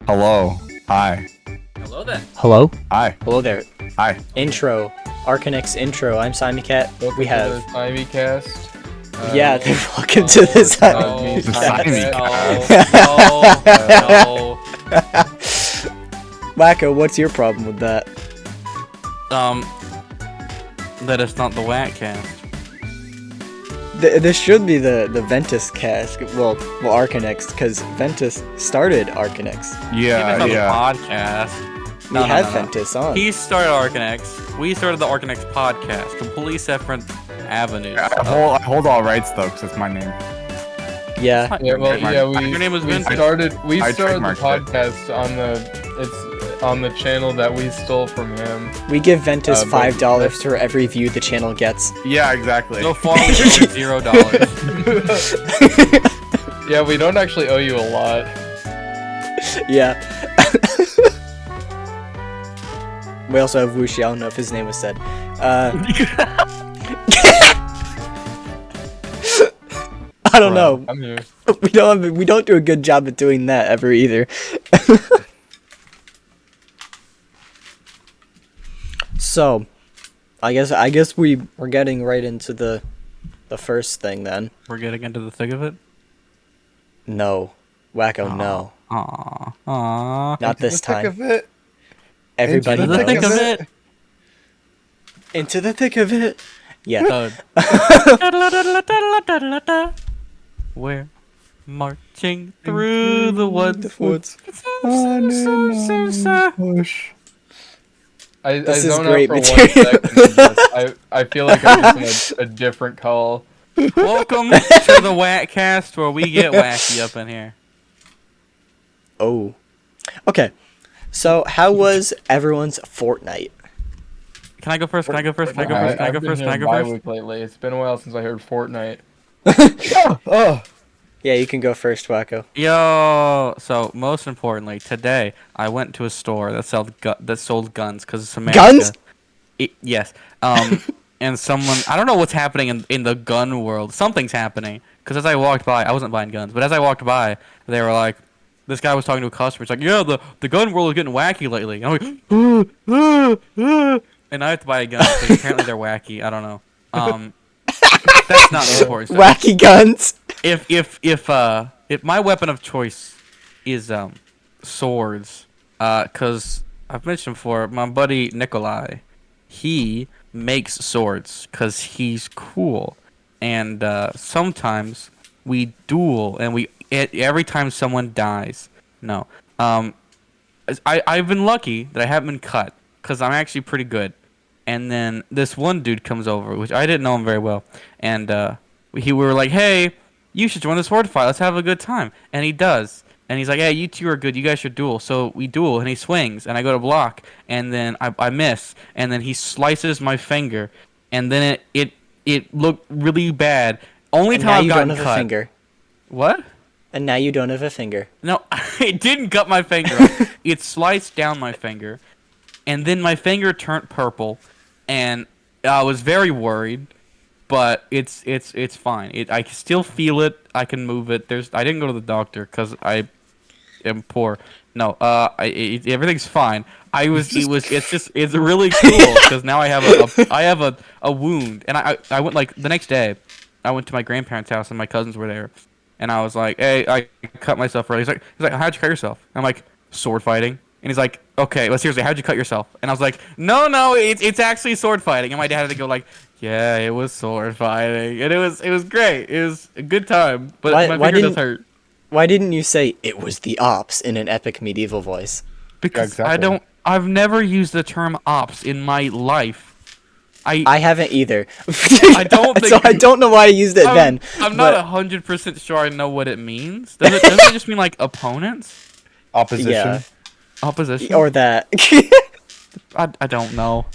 Hello. Hi. Hello then. Hello? Hi. Hello there. Hi. Intro. Arcanex intro. I'm Simon Cat. Welcome We to have... the Timey Cast. yeah, welcome to this me, The Timey Simey Wacko, what's your problem with that? That it's not the Whack Cast. This should be the Ventus cast. Well, Arcanex, because Ventus started Arcanex. Yeah, Even yeah. the podcast. We had Ventus on. He started Arcanex. We started the Arcanex podcast. Completely separate avenues. I hold all rights though, because it's my name. Yeah. Yeah, well, yeah, Your name was we Vincent. started the trademarked it. podcast on the channel that we stole from him. We give Ventus but- $5 for every view the channel gets. Yeah, exactly. So far, we paid $0. Yeah, we don't actually owe you a lot. Yeah. We also have Wuxi. I don't know if his name was said. I don't know. I'm here. We don't do a good job at doing that ever either. So, I guess we're getting right into the first thing then. We're getting into the thick of it. No, Wacko, no, Aww. not this Into the thick time. of it. Everybody Into The the thick knows. of it. Into the thick of it. Yeah. We're marching through the woods. I This is zoned great out for material. 1 second. I feel like I'm just in a different call. Welcome to the Whack Cast, where we get wacky up in here. Oh. Okay. So, how was everyone's Fortnite? Can I go first? I've been hearing First? Bye-Week lately. It's been a while since I heard Fortnite. Yeah, you can go first, Wacko. Yo, so most importantly, today I went to a store that sold guns because it's America. Guns? Yes. And someone, I don't know what's happening in the gun world. Something's happening because as I walked by, I wasn't buying guns, but as I walked by, they were like, this guy was talking to a customer. It's like, yeah, the gun world is getting wacky lately. And I'm like, and I have to buy a gun because apparently they're wacky. I don't know. That's not the important stuff. Wacky guns. If my weapon of choice is swords, cause I've mentioned before, my buddy Nikolai, he makes swords cause he's cool, and sometimes we duel, and every time someone dies, no, I've been lucky that I haven't been cut, cause I'm actually pretty good. And then this one dude comes over, which I didn't know him very well, and we were like, hey, you should join the sword fight. Let's have a good time. And he does. And he's like, hey, you two are good. You guys should duel. So we duel, and he swings, and I go to block, and then I miss, and then he slices my finger, and then it looked really bad. Only And time now I've you gotten don't have cut. a finger. What? And now you don't have a finger. No, it didn't cut my finger off. It sliced down my finger, and then my finger turned purple, and I was very worried. But it's fine. I can still feel it. I can move it. I didn't go to the doctor because I am poor. No, everything's fine. It's really cool because now I have a wound, and I went like the next day. I went to my grandparents' house and my cousins were there, and I was like, hey, I cut myself early. He's like, how'd you cut yourself? I'm like, sword fighting. And he's like, okay, well, seriously, how'd you cut yourself? And I was like, no, it's actually sword fighting. And my dad had to go like, yeah, it was sword fighting, and it was great. It was a good time, but my finger does hurt. Why didn't you say it was the ops in an epic medieval voice? Because exactly. I've never used the term ops in my life. I haven't either. I don't think so I don't know why I used it then. I'm not 100% sure I know what it means. Doesn't it just mean like opponents? Opposition. Yeah. Opposition? Or that. I don't know.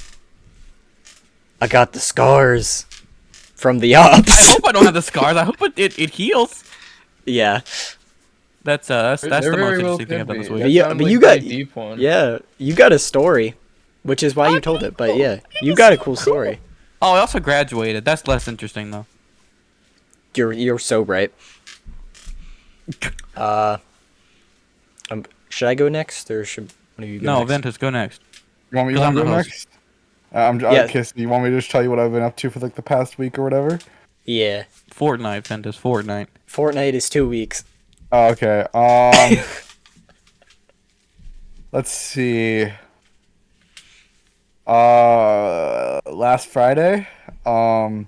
I got the scars from the I ops. hope I don't have the scars. I hope it heals. Yeah. That's There the most very well interesting thing could I've done this be. week. That Yeah, sounds but like you a got- pretty deep one. Yeah. You got a story, which is why you told it. But yeah, you got a cool story. Oh, I also graduated. That's less interesting though. You're so right. Should I go next, or should one of you go No, next? Ventus, go next. You want me 'Cause to I'm go the host. next? Yeah. Kiss. You want me to just tell you what I've been up to for like the past week or whatever? Yeah. Fortnite, Ventus, Fortnite. Fortnite is 2 weeks. Oh, okay. Let's see. Last Friday, I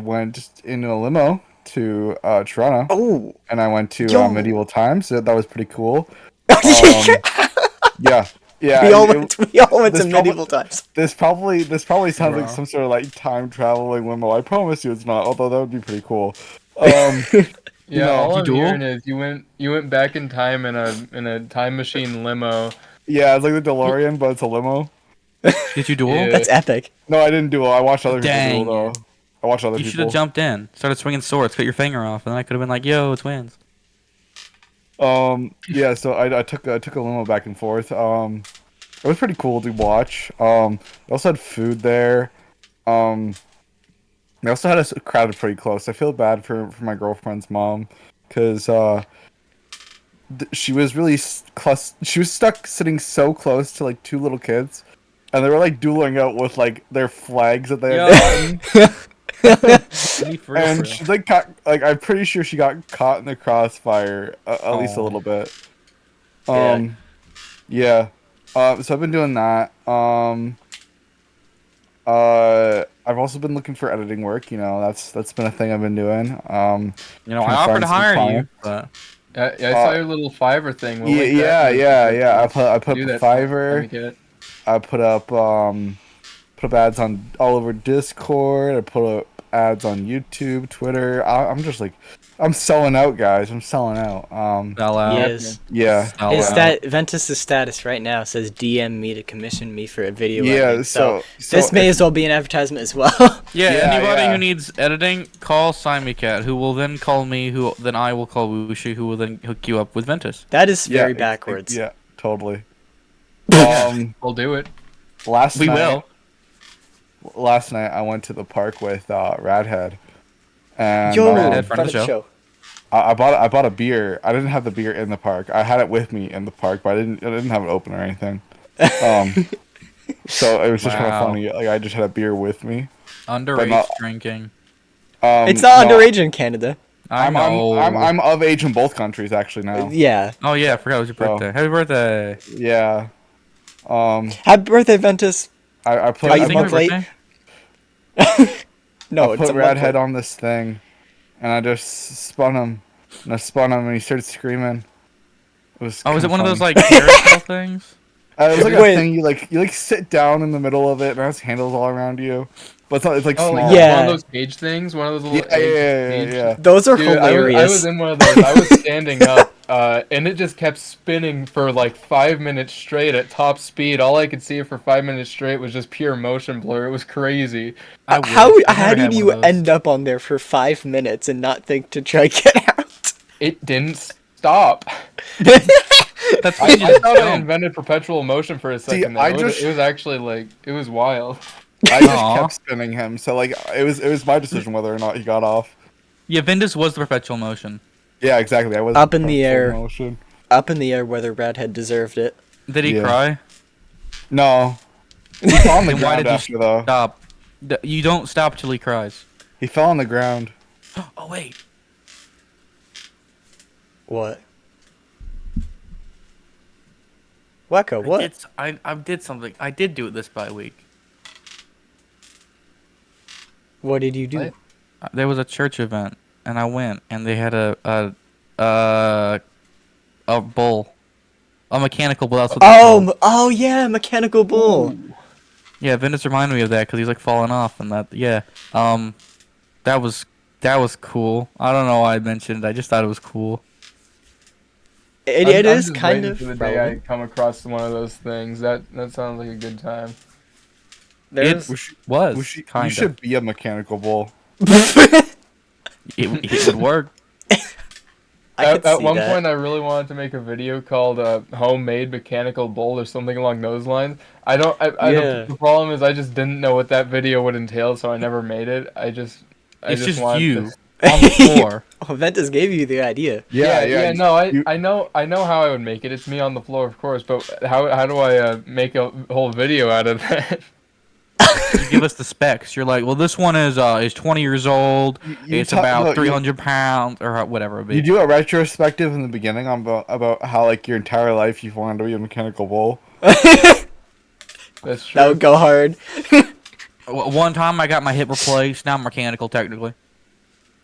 went in a limo to Toronto, Oh. and I went to Yo. Medieval Times. So that was pretty cool. we Yeah, yeah. all went. We all went to this probably- medieval times. This probably sounds like Bro. some sort of like time traveling limo. I promise you, it's not. Although that would be pretty cool. Yeah, No, all you I'm duel? hearing is you went back in time in a time machine limo. Yeah, it's like the DeLorean, but it's a limo. Did you duel? Yeah. That's epic. No, I didn't duel. I watched other Dang. people duel though. I watched other You should people. have jumped in, started swinging swords, cut your finger off, and then I could have been like, "Yo, twins." Yeah, so I took a limo back and forth. It was pretty cool to watch. They also had food there. They also had us crowded pretty close. I feel bad for my girlfriend's mom, because she was really she was stuck sitting so close to like two little kids, and they were like dueling out with like their flags that they had gotten. Me for real, And bro. she like I'm pretty sure she got caught in the crossfire at least a Aw. little bit. Yeah. Yeah. So I've been doing that. I've also been looking for editing work. You know, that's been a thing I've been doing. You know, Trying I to offered find to some hire you, clients. but I saw your little Fiverr thing. We'll link Yeah. that. I put Do up that Fiverr. Cat. I put up ads on all over Discord. I put up ads on YouTube, Twitter. I'm just like, I'm selling out, guys. I'm selling out. sell out. Yes. Yeah. Sell His out. Ventus' status right now says DM me to commission me for a video. Yeah. editing, So this may as well be an advertisement as well. Yeah, Yeah, anybody yeah. who needs editing, call Cat, who will then call me, who then I will call Wushi, who will then hook you up with Ventus. That is very yeah, backwards. Yeah, totally. We'll do it. Last We night, will. Last night I went to the park with Radhead, and Yo, Redhead, friend of the show. I bought a beer. I didn't have the beer in the park. I had it with me in the park, but I didn't have it open or anything. So it was just kind of Wow. funny. Like I just had a beer with me. Underage not- drinking. It's not no, underage in Canada. I I'm know. I'm of age in both countries actually now. Yeah. Oh yeah, I forgot it was your So- birthday. Happy birthday. Yeah. Happy birthday, Ventus. I put Are You you I think month put, it's late? birthday? No, I it's put a month Radhead late. on this thing, and I just spun him, and he started screaming. It was. Oh, is it kinda one of those funny. like carousel things? It was like Wait. a thing you like sit down in the middle of it, and it has handles all around you, but it's not. It's like Oh, small. like Yeah. one of those cage things. One of those little Yeah, egg cage. yeah. Those are Dude, I hilarious. was in one of those. I was standing up, and it just kept spinning for like 5 minutes straight at top speed. All I could see for 5 minutes straight was just pure motion blur. It was crazy. I wish. How I never did had you one of those. end up on there for 5 minutes and not think to try get out? It didn't stop. That's I, what you I just thought I don't. invented perpetual motion for a second. there. I It was, just- it was actually like it was wild. I just Aw. kept spinning him, so like it was my decision whether or not he got off. Yeah, Ventus was the perpetual motion. Yeah, exactly. I was Up in the full air. motion. Up in the air whether Radhead deserved it. Did he Yeah. cry? No, he fell on the Then why ground did you after though. Stop. You don't stop till he cries. He fell on the ground. Oh wait. What? Wacko, what? I did something. I did do it this bye week. What did you do? What? There was a church event, and I went, and they had a bull, a mechanical bull. That's what they're called. Oh yeah, mechanical bull. Yeah, Ventus reminded me of that because he's like falling off, and that was cool. I don't know why I mentioned it. I just thought it was cool. It I'm is just kind waiting of for the day I relevant. come across one of those things. That sounds like a good time. There's We should, Was we should, kind you of. should be a mechanical bull. It would work. I could At see one that. point, I really wanted to make a video called "Homemade Mechanical Bull" or something along those lines. Yeah. The problem is I just didn't know what that video would entail, so I never made it. I It's just just wanted you. to- on the floor. Oh, Ventus gave you the idea. Yeah. No, you- I know how I would make it. It's me on the floor, of course. But how do I make a whole video out of that? You give us the specs. You're like, well, this one is 20 years old. you It's talk about about- 300 pounds or whatever it be. You do a retrospective in the beginning on about how like your entire life you've wanted to be a mechanical bull. That's true. That would go hard. One time I got my hip replaced. Now I'm mechanical technically.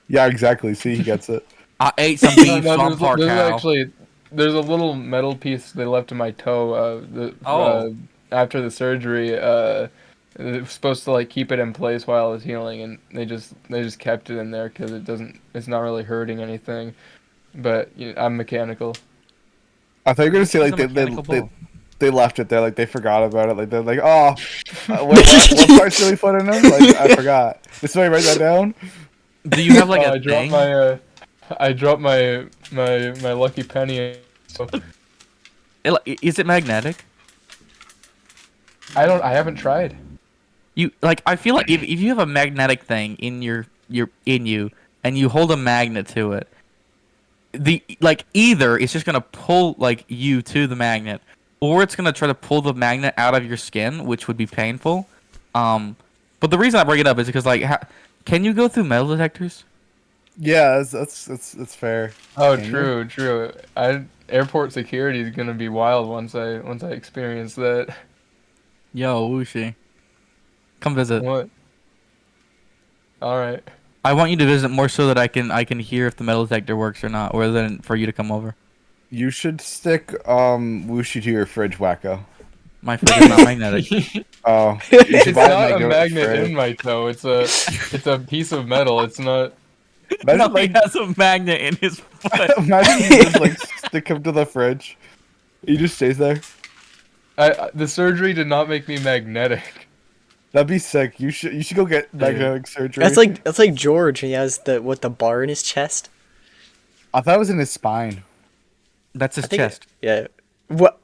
Yeah, exactly. See, he gets it. I ate some No, beef, so I'm part cow. There's a little metal piece they left in my toe. Oh. After the surgery, it was supposed to like keep it in place while I was healing, and they just kept it in there because it's not really hurting anything. But I'm mechanical. I thought you were gonna say He's like a mechanical they bull. they left it there, like they forgot about it, like they're like, oh, what part's really put in them? Like I forgot. Did somebody write that down? Do you have like Oh, a thing? I dropped my lucky penny. So Is it magnetic? I haven't tried. You like? I feel like if you have a magnetic thing in your in you and you hold a magnet to it, either it's just gonna pull like you to the magnet, or it's gonna try to pull the magnet out of your skin, which would be painful. But the reason I bring it up is because like, can you go through metal detectors? Yeah, that's fair. Oh, Can you? true. Airport security is gonna be wild once I experience that. Yo, Wuxi, come visit. What? All right. I want you to visit more so that I can hear if the metal detector works or not, rather than for you to come over. You should stick Wuxi to your fridge, Wacko. My fridge is not magnetic. Oh, you should It's buy not a magnetic magnet fridge. in my toe. It's a piece of metal. It's not. No, Imagine he like has a magnet in his foot. imagine you just like stick him to the fridge. He just stays there. The surgery did not make me magnetic. That'd be sick. You should go get magnetic surgery. That's like George. He has the bar in his chest. I thought it was in his spine. That's his I think chest. Yeah. What?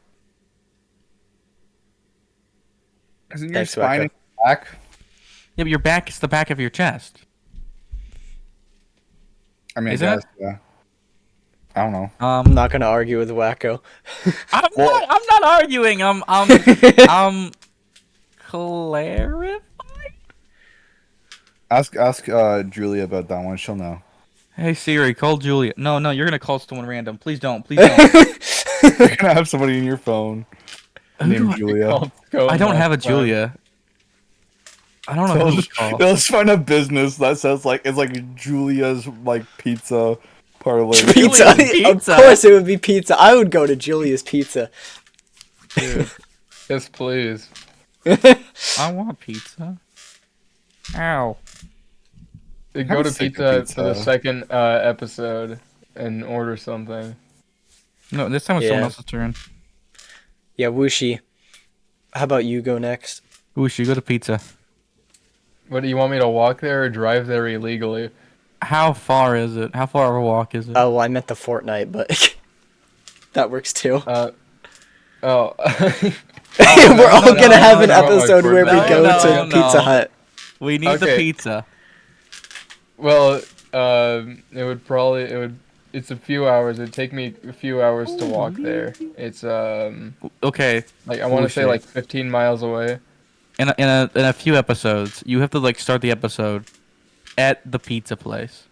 Isn't your Thanks, spine Wacko. in your back? Yeah, but your back is the back of your chest. I mean, Isn't I it? guess, yeah. I don't know. I'm not gonna argue with Wacko. I'm not arguing. I'm clarifying. Ask Julia about that one. She'll know. Hey Siri, call Julia. No, you're gonna call someone random. Please don't. Please don't. You're gonna have somebody in your phone Who do named I- Julia. I don't have a Julia. I don't know They'll who to just, call. they'll just find a business that says like it's like Julia's like pizza parlor. Pizza. Pizza. Of course, it would be pizza. I would go to Julia's Pizza. Dude. Yes, please. I want pizza. Ow. Go Have a to stick pizza of for the pizza. second episode and order something. No, this time it's someone Yeah. else's turn. Yeah, Wuxi. How about you go next? Whoosh, you go to pizza. What do you want me to walk there or drive there illegally? How far is it? How far of a walk is it? Oh, well, I meant the Fortnite, but that works too. Oh. We're all no, gonna have no, an no, episode where we no, go no, to no. Pizza Hut. We need the Okay. pizza. Well, it's a few hours. It'd take me a few hours to walk there. It's Okay, like I want to say Bullshit. like 15 miles away. in a few episodes, you have to like start the episode at the pizza place.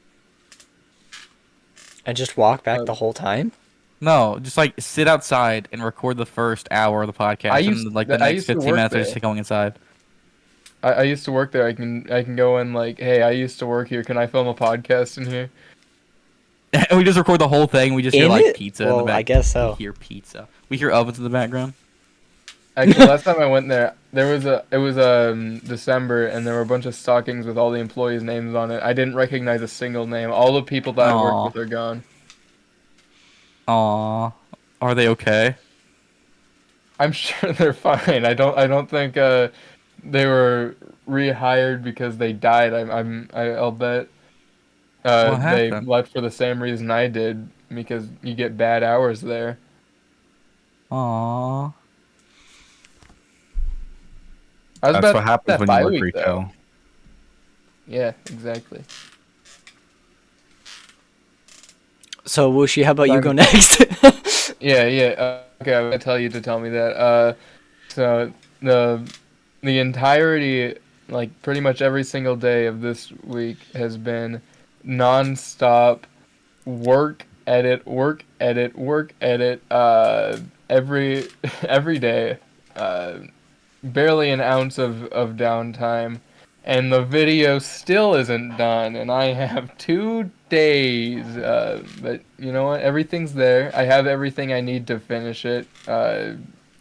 And just walk back the whole time? No, just like sit outside and record the first hour of the podcast, and like the I next used to 15 work minutes are there. just going inside. I used to work there. I can go in like, hey, I used to work here. Can I film a podcast in here? And we just record the whole thing. We just hear In like it? pizza in Well, the back. I guess so. We hear pizza. We hear ovens in the background. Actually, last time I went there, it was December, and there were a bunch of stockings with all the employees' names on it. I didn't recognize a single name. All the people that I Aw. worked with are gone. Aw, are they okay? I'm sure they're fine. I don't think they were rehired because they died. I'll bet What they happened? left for the same reason I did, because you get bad hours there. Aw. I was That's about what happens that when you work bi-week, though. retail. Yeah, exactly. So Wushi, how about you go Fine. next? Yeah. Okay, I'm gonna tell you to tell me that. So the entirety, like pretty much every single day of this week has been non-stop work, edit, work, edit, work, edit. Every every day. Barely an ounce of downtime, and the video still isn't done, and I have 2 days. But you know what? Everything's there. I have everything I need to finish it.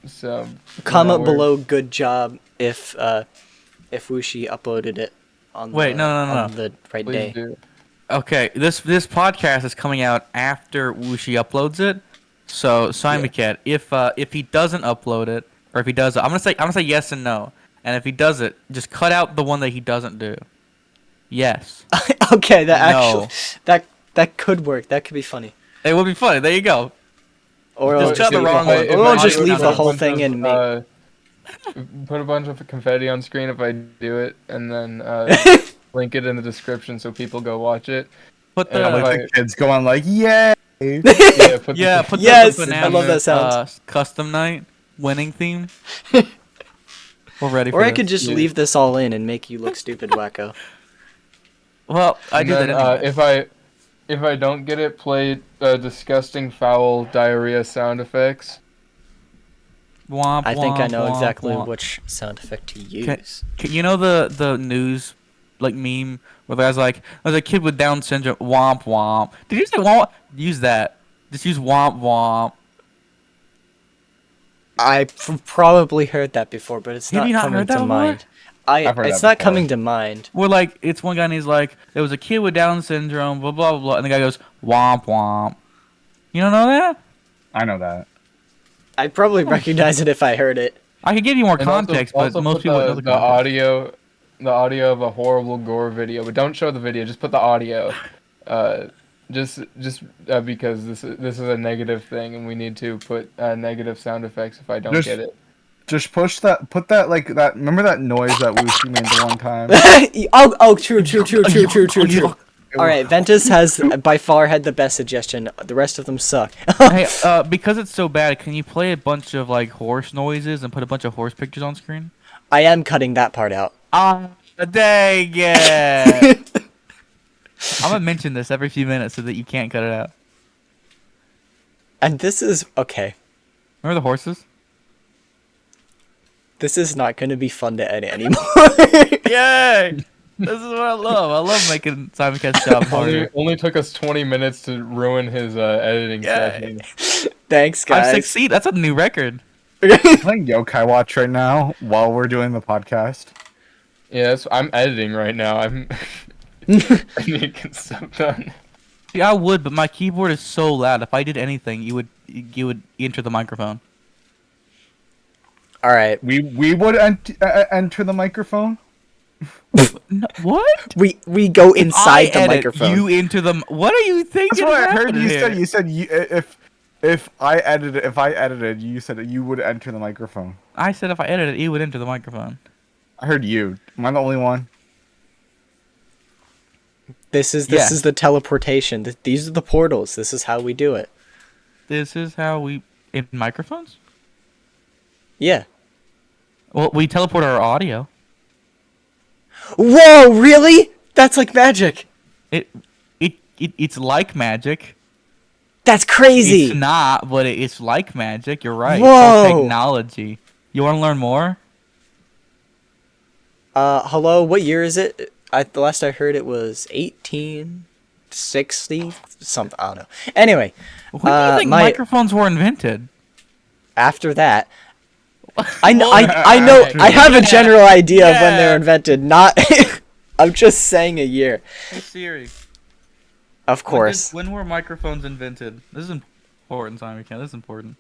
So Comment we're- below good job if Wushi uploaded it on Wait, the, no. on the right Please day. do. Okay, this podcast is coming out after Wushi uploads it. So Simon Cat, if he doesn't upload it, or if he does it, I'm gonna say yes and no. And if he does it, just cut out the one that he doesn't do. Yes. Okay, that No. actually that could work. That could be funny. It would be funny. There you go. Or Just I'll cut just the leave wrong the one. whole, or I'll just Audio leave the down. whole thing and make. Put a bunch of confetti on screen if I do it, and then link it in the description so people go watch it. Put And the if Like the kids go on like, yay! Yeah, put yeah, the, put Yes, the I banana, love that sound. Custom night winning theme. We're ready for Or I this. could just Yeah. leave this all in and make you look stupid, wacko. Well, I and do then, that anyway. if I don't get it, play disgusting foul diarrhea sound effects. Womp, I think I womp, know womp, exactly womp. which sound effect to Can- use. You know the news like meme where the guy's like, "There's a kid with Down syndrome." Womp womp. Did you say womp? Use that. Just use womp womp. Probably heard that before, but it's Have not you not coming heard that to before? mind. I've heard It's that not before. coming to mind. Where like it's one guy and he's like, "There was a kid with Down syndrome." Blah blah blah, blah. And the guy goes, "Womp womp." You don't know that? I know that. I'd probably recognize it if I heard it. I could give you more And also- context, also but most put people don't know the context. audio of a horrible gore video, but don't show the video. Just put the audio. Just because this is a negative thing, and we need to put negative sound effects if I don't Just- get it. Just put that like that. Remember that noise that Wushi made the one time? True. All right, Ventus has by far had the best suggestion. The rest of them suck. Hey, because it's so bad, can you play a bunch of like horse noises and put a bunch of horse pictures on screen? I am cutting that part out. Ah, dang it! I'm gonna mention this every few minutes so that you can't cut it out. And this is okay. Remember the horses? This is not going to be fun to edit anymore. Yay! This is what I love. I love making Simon Cat's job harder. Only took us 20 minutes to ruin his editing Yay. session. Thanks, I guys. succeed. That's a new record. I'm playing Yokai Watch right now while we're doing the podcast. Yeah, I'm editing right now. I need to get stuff done. See, I would, but my keyboard is so loud. If I did anything, you would enter the microphone. All right. We would enter the microphone. No, what? We go inside the I edit, microphone. You into the. What are you thinking? That's what I is heard you happening said. here? You said if I edited, you said that you would enter the microphone. I said if I edited, you would enter the microphone. I heard you. Am I the only one? This is Yeah. the teleportation. These are the portals. This is how we do it. This is how we in microphones. Yeah. Well, we teleport our audio. Whoa! Really? That's like magic. It's like magic. That's crazy. It's not, but it's like magic. You're right. It's Whoa. all technology. You want to learn more? Hello. What year is it? The last I heard it was 1860 something. I don't know. Anyway, When do you think microphones were invented? after that, I know. Well, I know. alright. I have a general idea of when they Yeah. were invented. Not. I'm just saying a year. Hey Siri. Of course. When were microphones invented? This is important, Simon. This is important.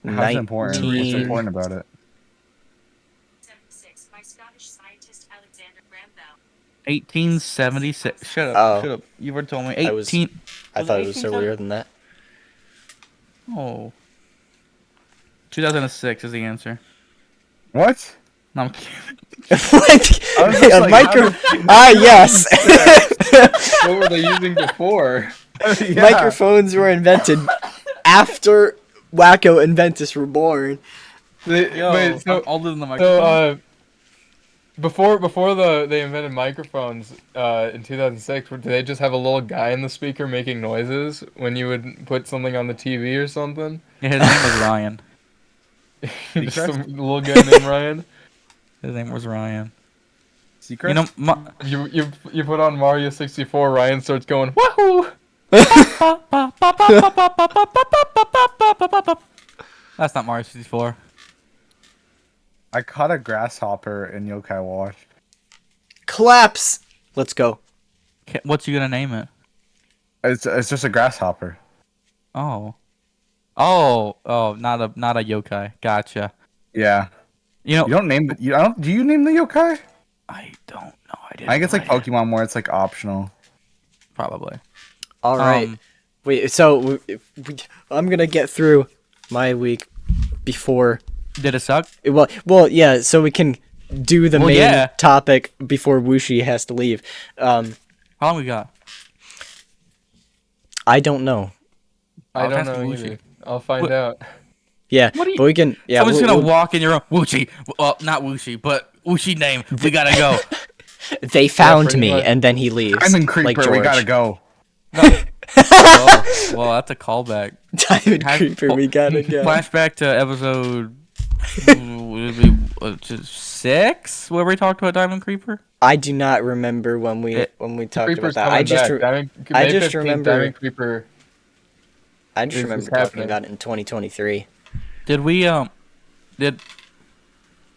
How's it important? What's 19 important about it? 76 by Scottish scientist Alexander Graham Bell. 1876. Shut up. Oh. Shut up. You already told me. I was- 18. I thought it was 1870? earlier than that. Oh. 2006 is the answer. What? No, I'm kidding. What? was just A like, micro. how Ah, yes. What were they using before? Yeah. Microphones were invented after Wacko and Ventus were born. Wait, so I'm older than the so before they invented microphones in 2006, did they just have a little guy in the speaker making noises when you would put something on the TV or something? Yeah, his name was Ryan. Just Seacrest? some little guy named Ryan. His name was Ryan. Secret? You know, You put on Mario 64, Ryan starts going wahoo. that's not Mario 64. I caught a grasshopper in Yokai Wash. Claps. Let's go. What's you gonna name it? It's just a grasshopper. Oh, not a yokai. Gotcha. Yeah. You know, You don't name it. I don't. Do you name the yokai? I don't know. I didn't. I think it's like play it. Pokemon where it's like optional. Probably. All right. Um, Wait. So I'm gonna get through my week before. Did it suck? Well, yeah. So we can do the main yeah. topic before Wushi has to leave. How long we got? I don't know. I I'll don't ask know Wushi. either. I'll find What- out. Yeah, What do you- but we can. Yeah, Someone's we'll- gonna we'll- walk in your room. Wushi. Well, not Wushi, but Wushi name. We gotta go. They found pretty me, much. and then he leaves. Diamond Creeper, like we George. gotta go. well, that's a callback. Diamond Has- Creeper, we gotta go. Flashback to episode 6, where we talked about Diamond Creeper. I do not remember when we talked Creeper's about that. coming back. I May just 15th, remember- Diamond Creeper. I just This is remember talking happening. about it in 2023. Did we did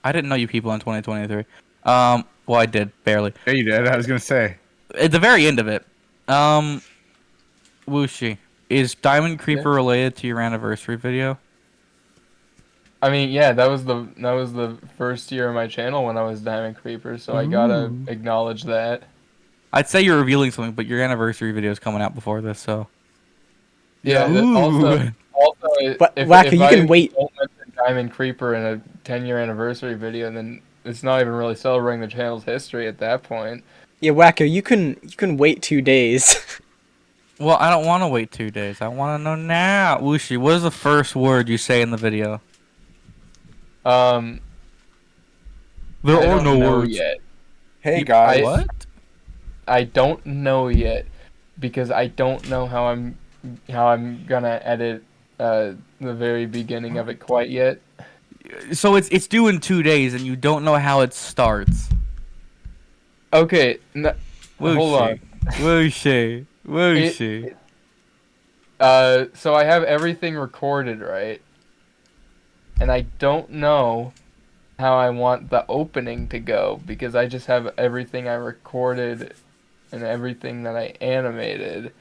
I didn't know you people in 2023. Well, I did barely. Yeah, you did. I was gonna say. At the very end of it, Wushi, is Diamond Creeper related to your anniversary video? I mean, yeah, that was the first year of my channel when I was Diamond Creeper, so I gotta acknowledge that. I'd say you're revealing something, but your anniversary video is coming out before this, so. Yeah. Ooh. Also, But, if Wacko, you I can wait. don't mention Diamond Creeper in a 10-year anniversary video, then it's not even really celebrating the channel's history at that point. Yeah, Wacko, you can wait 2 days. Well, I don't want to wait 2 days. I want to know now. Wushi, what is the first word you say in the video? There are no words. yet. Hey guys. What? I don't know yet because I don't know how I'm gonna edit the very beginning of it quite yet. So it's due in 2 days, and you don't know how it starts. Okay, Wushi. hold on. Wushi. Wushi. So I have everything recorded, right? And I don't know how I want the opening to go because I just have everything I recorded and everything that I animated.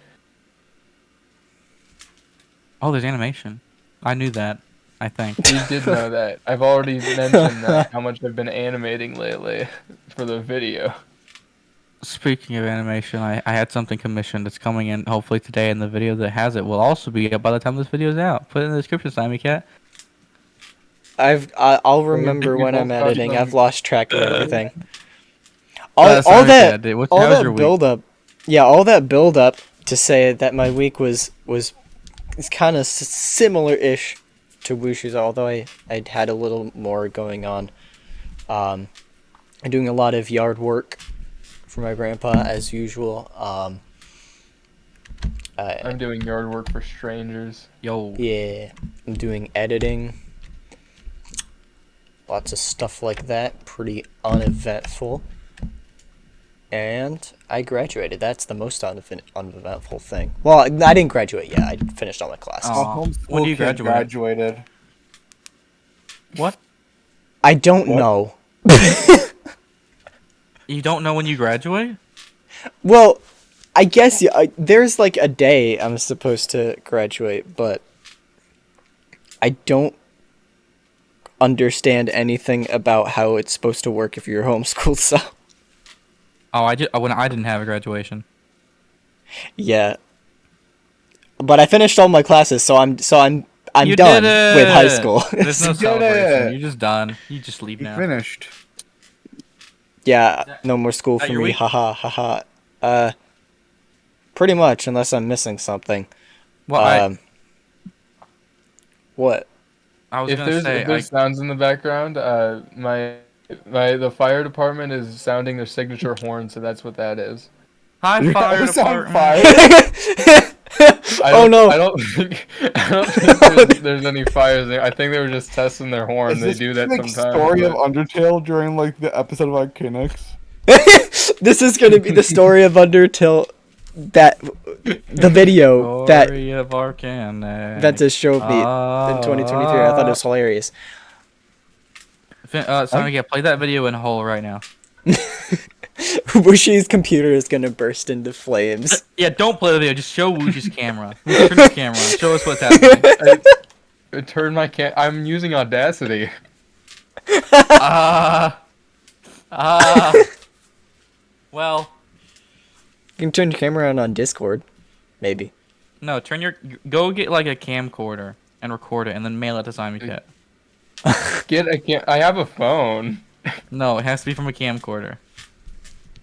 Oh, there's animation. I knew that. I think. You did know that. I've already mentioned that, how much I've been animating lately for the video. Speaking of animation, I had something commissioned that's coming in hopefully today, and the video that has it will also be up by the time this video is out. Put it in the description, Simon Cat. I'll remember when I'm both touched editing. them. I've lost track of everything. That's All not that bad. How's all that your week? build up. Yeah, all that build up to say that my week was kind of similar-ish to Wushu's, although I had a little more going on. I'm doing a lot of yard work for my grandpa as usual. I'm doing yard work for strangers. Yo. Yeah, I'm doing editing. Lots of stuff like that. Pretty uneventful. And I graduated. That's the most uneventful thing. Well, I didn't graduate yet. I finished all my classes. Oh. When do you graduate? Graduated. What? I don't know. You don't know when you graduate? Well, I guess there's like a day I'm supposed to graduate, but I don't understand anything about how it's supposed to work if you're homeschooled. So Oh, I didn't have a graduation. yeah, but I finished all my classes, so I'm You done did with high it! school. There's no You did celebration. it! You're just done. You just leave You now. finished. Yeah, no more school that for your me. week? Haha, haha. Pretty much, unless I'm missing something. Well, What? I was If gonna there's say, if there's sounds in the background, the fire department is sounding their signature horn, so that's what that is. hi Your fire house on department. fire? Oh no! I don't think there's any fires there. I think they were just testing their horn. Is They this do that like sometimes. story of but- Undertale during like the episode of Arcanex? This is gonna be the story of Undertale. The video that Story of Arcanex. Ventus showed me in 2023. I thought it was hilarious. Simon, yeah, play that video in whole right now. Wushi's computer is gonna burst into flames. Yeah, don't play the video. Just show Wuji's camera. Turn the camera on. Show us what's happening. Turn my I'm using Audacity. Well, You can turn your camera on Discord, maybe. no. Go get like a camcorder and record it, and then mail it to Simon Cat. I have a phone. No, it has to be from a camcorder.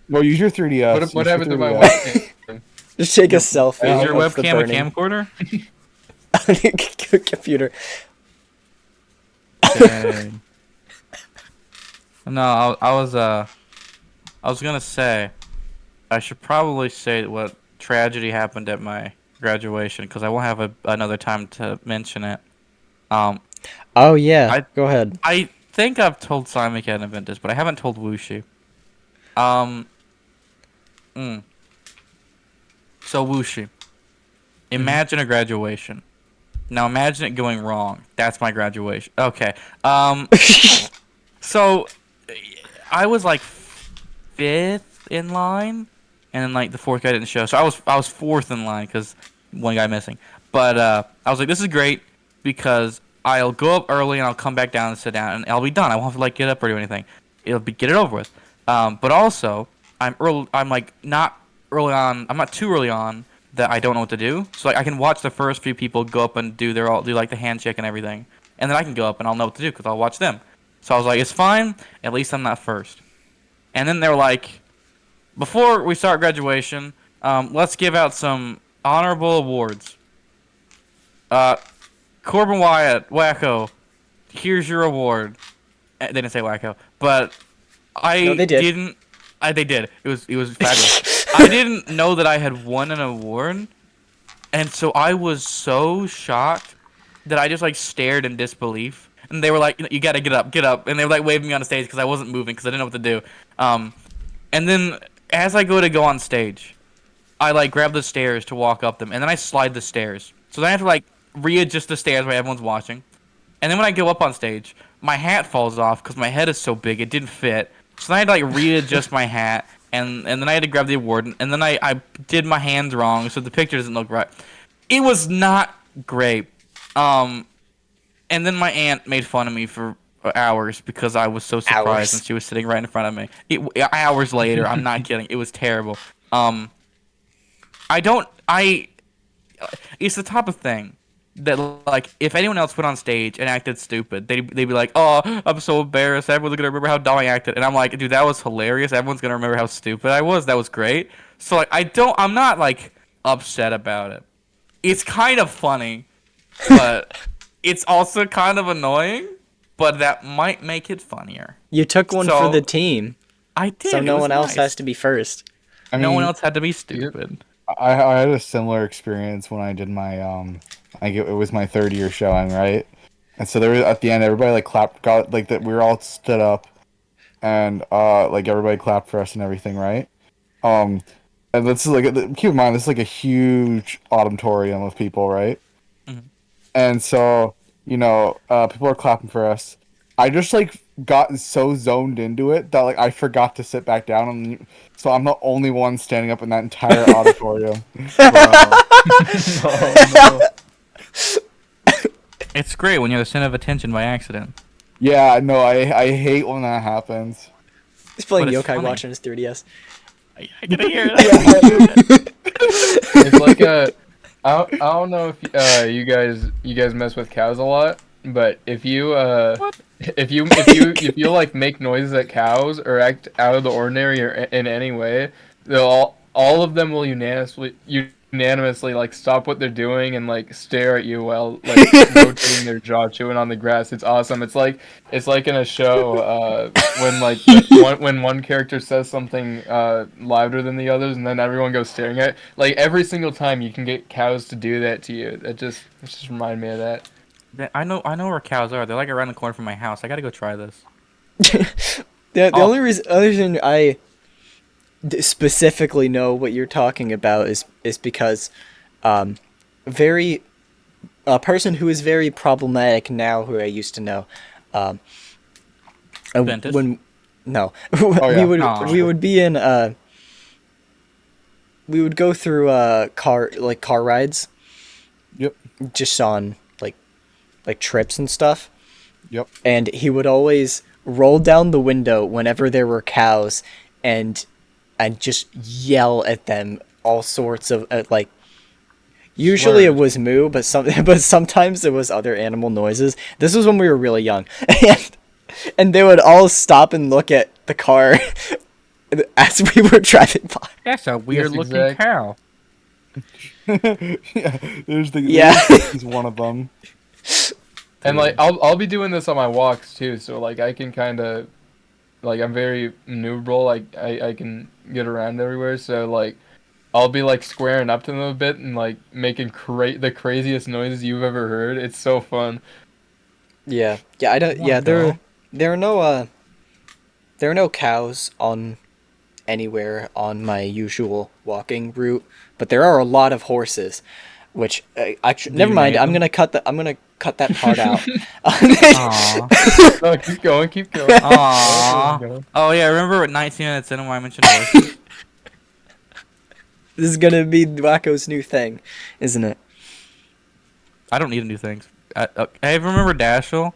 Well, use your 3DS. What Use happened to your my 3DS. webcam? Just take a selfie. Is your of the webcam a burning camcorder? computer? Dang. No, I was gonna say, I should probably say what tragedy happened at my graduation because I won't have another time to mention it. Oh yeah. I- Go ahead. I think I've told Simon Cat and Ventus, but I haven't told Wushi. So Wushi, imagine a graduation. Now imagine it going wrong. That's my graduation. Okay. So I was like fifth in line, and then like the fourth guy didn't show. So I was fourth in line because one guy missing. But I was like, this is great because I'll go up early and I'll come back down and sit down and I'll be done. I won't have to like get up or do anything. Get it over with. But also I'm like not early on. I'm not too early on that I don't know what to do. So like I can watch the first few people go up and do like the handshake and everything, and then I can go up and I'll know what to do because I'll watch them. So I was like, it's fine. At least I'm not first. And then they're like, before we start graduation, let's give out some honorable awards. Corbin Wyatt, Wacko, here's your award. They didn't say Wacko, but No, they did. didn't. They did. It was fabulous. I didn't know that I had won an award, and so I was so shocked that I just like stared in disbelief. And they were like, "You gotta get up," and they were like waving me on the stage because I wasn't moving because I didn't know what to do. And then as I go on stage, I like grab the stairs to walk up them, and then I slide the stairs. So then I have to like readjust the stairs while everyone's watching. And then when I go up on stage, my hat falls off because my head is so big it didn't fit. So then I had to like readjust my hat, and then I had to grab the award, and then I did my hands wrong, so the picture doesn't look right. It was not great. And then my aunt made fun of me for hours because I was so surprised Hours. and she was sitting right in front of me. Hours later, I'm not kidding. It was terrible. It's the type of thing that like if anyone else went on stage and acted stupid, they'd be like, "Oh, I'm so embarrassed. Everyone's gonna remember how dumb I acted," and I'm like, "Dude, that was hilarious. Everyone's gonna remember how stupid I was. That was great." So like, I'm not like upset about it. It's kind of funny, but it's also kind of annoying. But that might make it funnier. You took one So, for the team, I did. so It no was one else nice. has to be first. I No one mean, else had to be stupid. I had a similar experience when I did my it was my third year showing, right? And so there was, at the end, everybody like got like that. We were all stood up, and like everybody clapped for us and everything, right? And this is like keep in mind this is like a huge auditorium of people, right? Mhm. And so people are clapping for us. I just like got so zoned into it that like I forgot to sit back down, and so I'm the only one standing up in that entire auditorium. Oh, It's great when you're the center of attention by accident. Yeah, no, I hate when that happens. He's playing But it's Yokai funny. Watch on his 3DS. I can hear it. It's like I don't know if you guys mess with cows a lot, but if you like make noises at cows or act out of the ordinary or in any way, all of them will unanimously like stop what they're doing and like stare at you while like rotating their jaw, chewing on the grass. It's awesome. It's like in a show when like when one character says something louder than the others, and then everyone goes staring at it. Like every single time you can get cows to do that to you. It just reminded me of that. I know where cows are. They're like around the corner from my house. I gotta go try this. The Oh. only reason other reason I specifically know what you're talking about is because very a person who is very problematic now who I used to know Ventus? when no yeah. Aw. we would be in we would go through car rides Yep. just on like trips and stuff, Yep. and he would always roll down the window whenever there were cows and just yell at them all sorts of like usually it Slurs. was moo but sometimes it was other animal noises. This was when we were really young. And they would all stop and look at the car as we were driving by. That's a weird looking exact- cow. Yeah. There's the Yeah. Is one of them. And like I'll be doing this on my walks too, so like I can kind of like I'm very maneuverable. Like I can get around everywhere, so like I'll be like squaring up to them a bit and like making the craziest noises you've ever heard. It's so fun. Yeah, I don't. Yeah, there are no cows on anywhere on my usual walking route, but there are a lot of horses, which actually never you mind. name I'm them? gonna cut that part out. Aww. No, keep going, keep going. Aww. Oh yeah, remember what 19 minutes in when I mentioned horses? This is gonna be Wacko's new thing, isn't it? I don't need to do things. Hey, remember Dashel?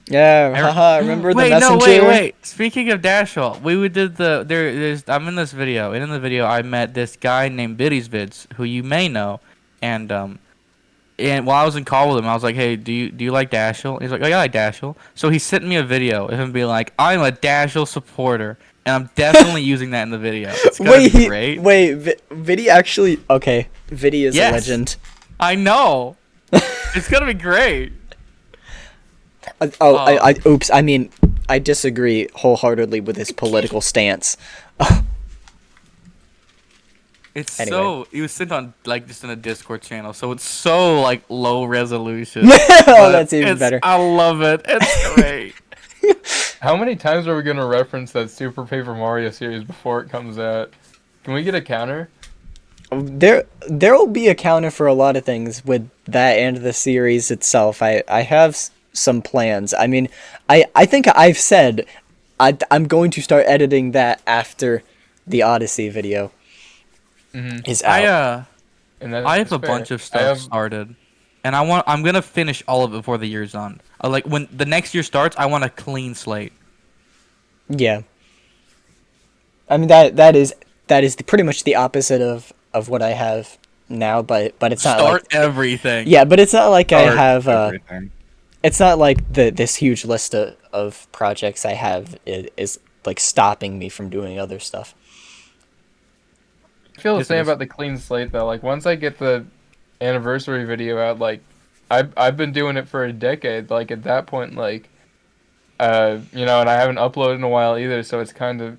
Yeah, I- haha. Remember the Wait, messenger? no, wait. Speaking of Dashel, we did there's I'm in this video, and in the video I met this guy named Biddy's Vids, who you may know, and while I was in call with him, I was like, hey, do you like Dashel? He's like, oh yeah, I like Dashel. So he sent me a video of him being like, I'm a Dashel supporter, and I'm definitely using that in the video. It's gonna Wait, be great. Viddy actually. Okay, Viddy is Yes. a legend. I know. It's gonna be great. Oops. I mean, I disagree wholeheartedly with his political stance. It's Anyway. so it was sent on like just in a Discord channel, so it's so like low resolution. Oh, But that's even better. I love it. It's great. How many times are we gonna reference that Super Paper Mario series before it comes out? Can we get a counter? There'll be a counter for a lot of things with that and the series itself. I have some plans. I mean, I think I've said I'm going to start editing that after the Odyssey video is out. And then I have it's a fair. bunch of I stuff have- started, and I'm gonna finish all of it before the year's on. Like when the next year starts, I want a clean slate. Yeah. I mean that is pretty much the opposite of what I have now, but it's not Start like everything. yeah, but it's not like I Start have everything. it's not like this huge list of projects I have is like stopping me from doing other stuff. I feel the Yes, it same is. about the clean slate though. Like once I get the anniversary video out, like I've been doing it for a decade. Like at that point, like and I haven't uploaded in a while either. So it's kind of,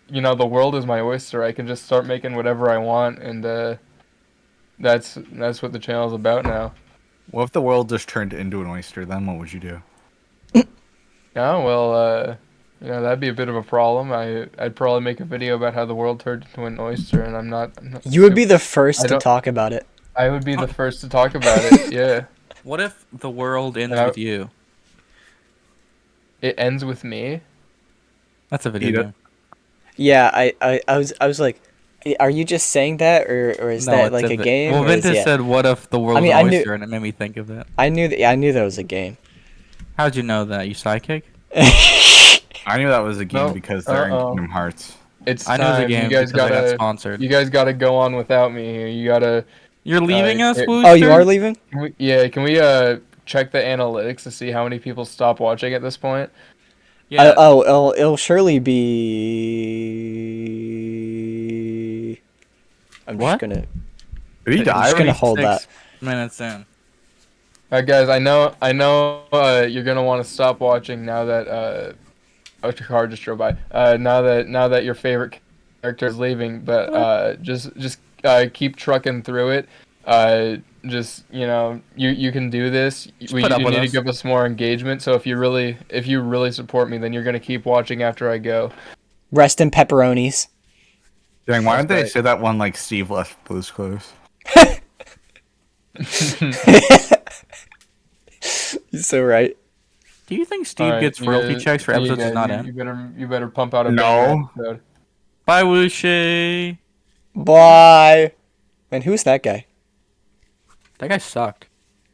the world is my oyster. I can just start making whatever I want, and that's what the channel's about now. What if the world just turned into an oyster? Then what would you do? Yeah, well, that'd be a bit of a problem. I'd probably make a video about how the world turned into an oyster, and I'm not You would be the first I to don't- talk about it. I would be the first to talk about it. Yeah, What if the world ends Yeah. with you? it ends with me. That's a video Eat it. game. Yeah, I was like, are you just saying that or is No, that it's like a game? Well, or is- Ventus yeah. said, "What if the world mean, was I an knew- oyster?" And it made me think of that. I knew that was a game. How'd you know that? You psychic? I knew that was a game No, because they're in uh-oh. Kingdom Hearts. It's I know it's a time. game You guys because I got gotta sponsored. you guys gotta go on without me here. You gotta. You're leaving us, it- Wooster? Oh, you are leaving? Can we check the analytics to see how many people stop watching at this point? Yeah. It'll surely be I'm What? just gonna Did he I'm die? just gonna already? hold that. 6 minutes in. Alright, guys, I know, you're gonna want to stop watching now that oh, your car just drove by. Now that your favorite character is leaving, but just keep trucking through it. Just you can do this. put up You with need to us. give us more engagement. So if you really support me, then you're gonna keep watching after I go. Rest in pepperonis. Dang, why That's didn't they right. say that one like Steve left Blue's Clues? You're so right. Do you think Steve Alright, gets royalty checks for episodes he's not in? You better pump out a No. banger episode. Bye, Wushi. Bye. Man, who's that guy? That guy sucked.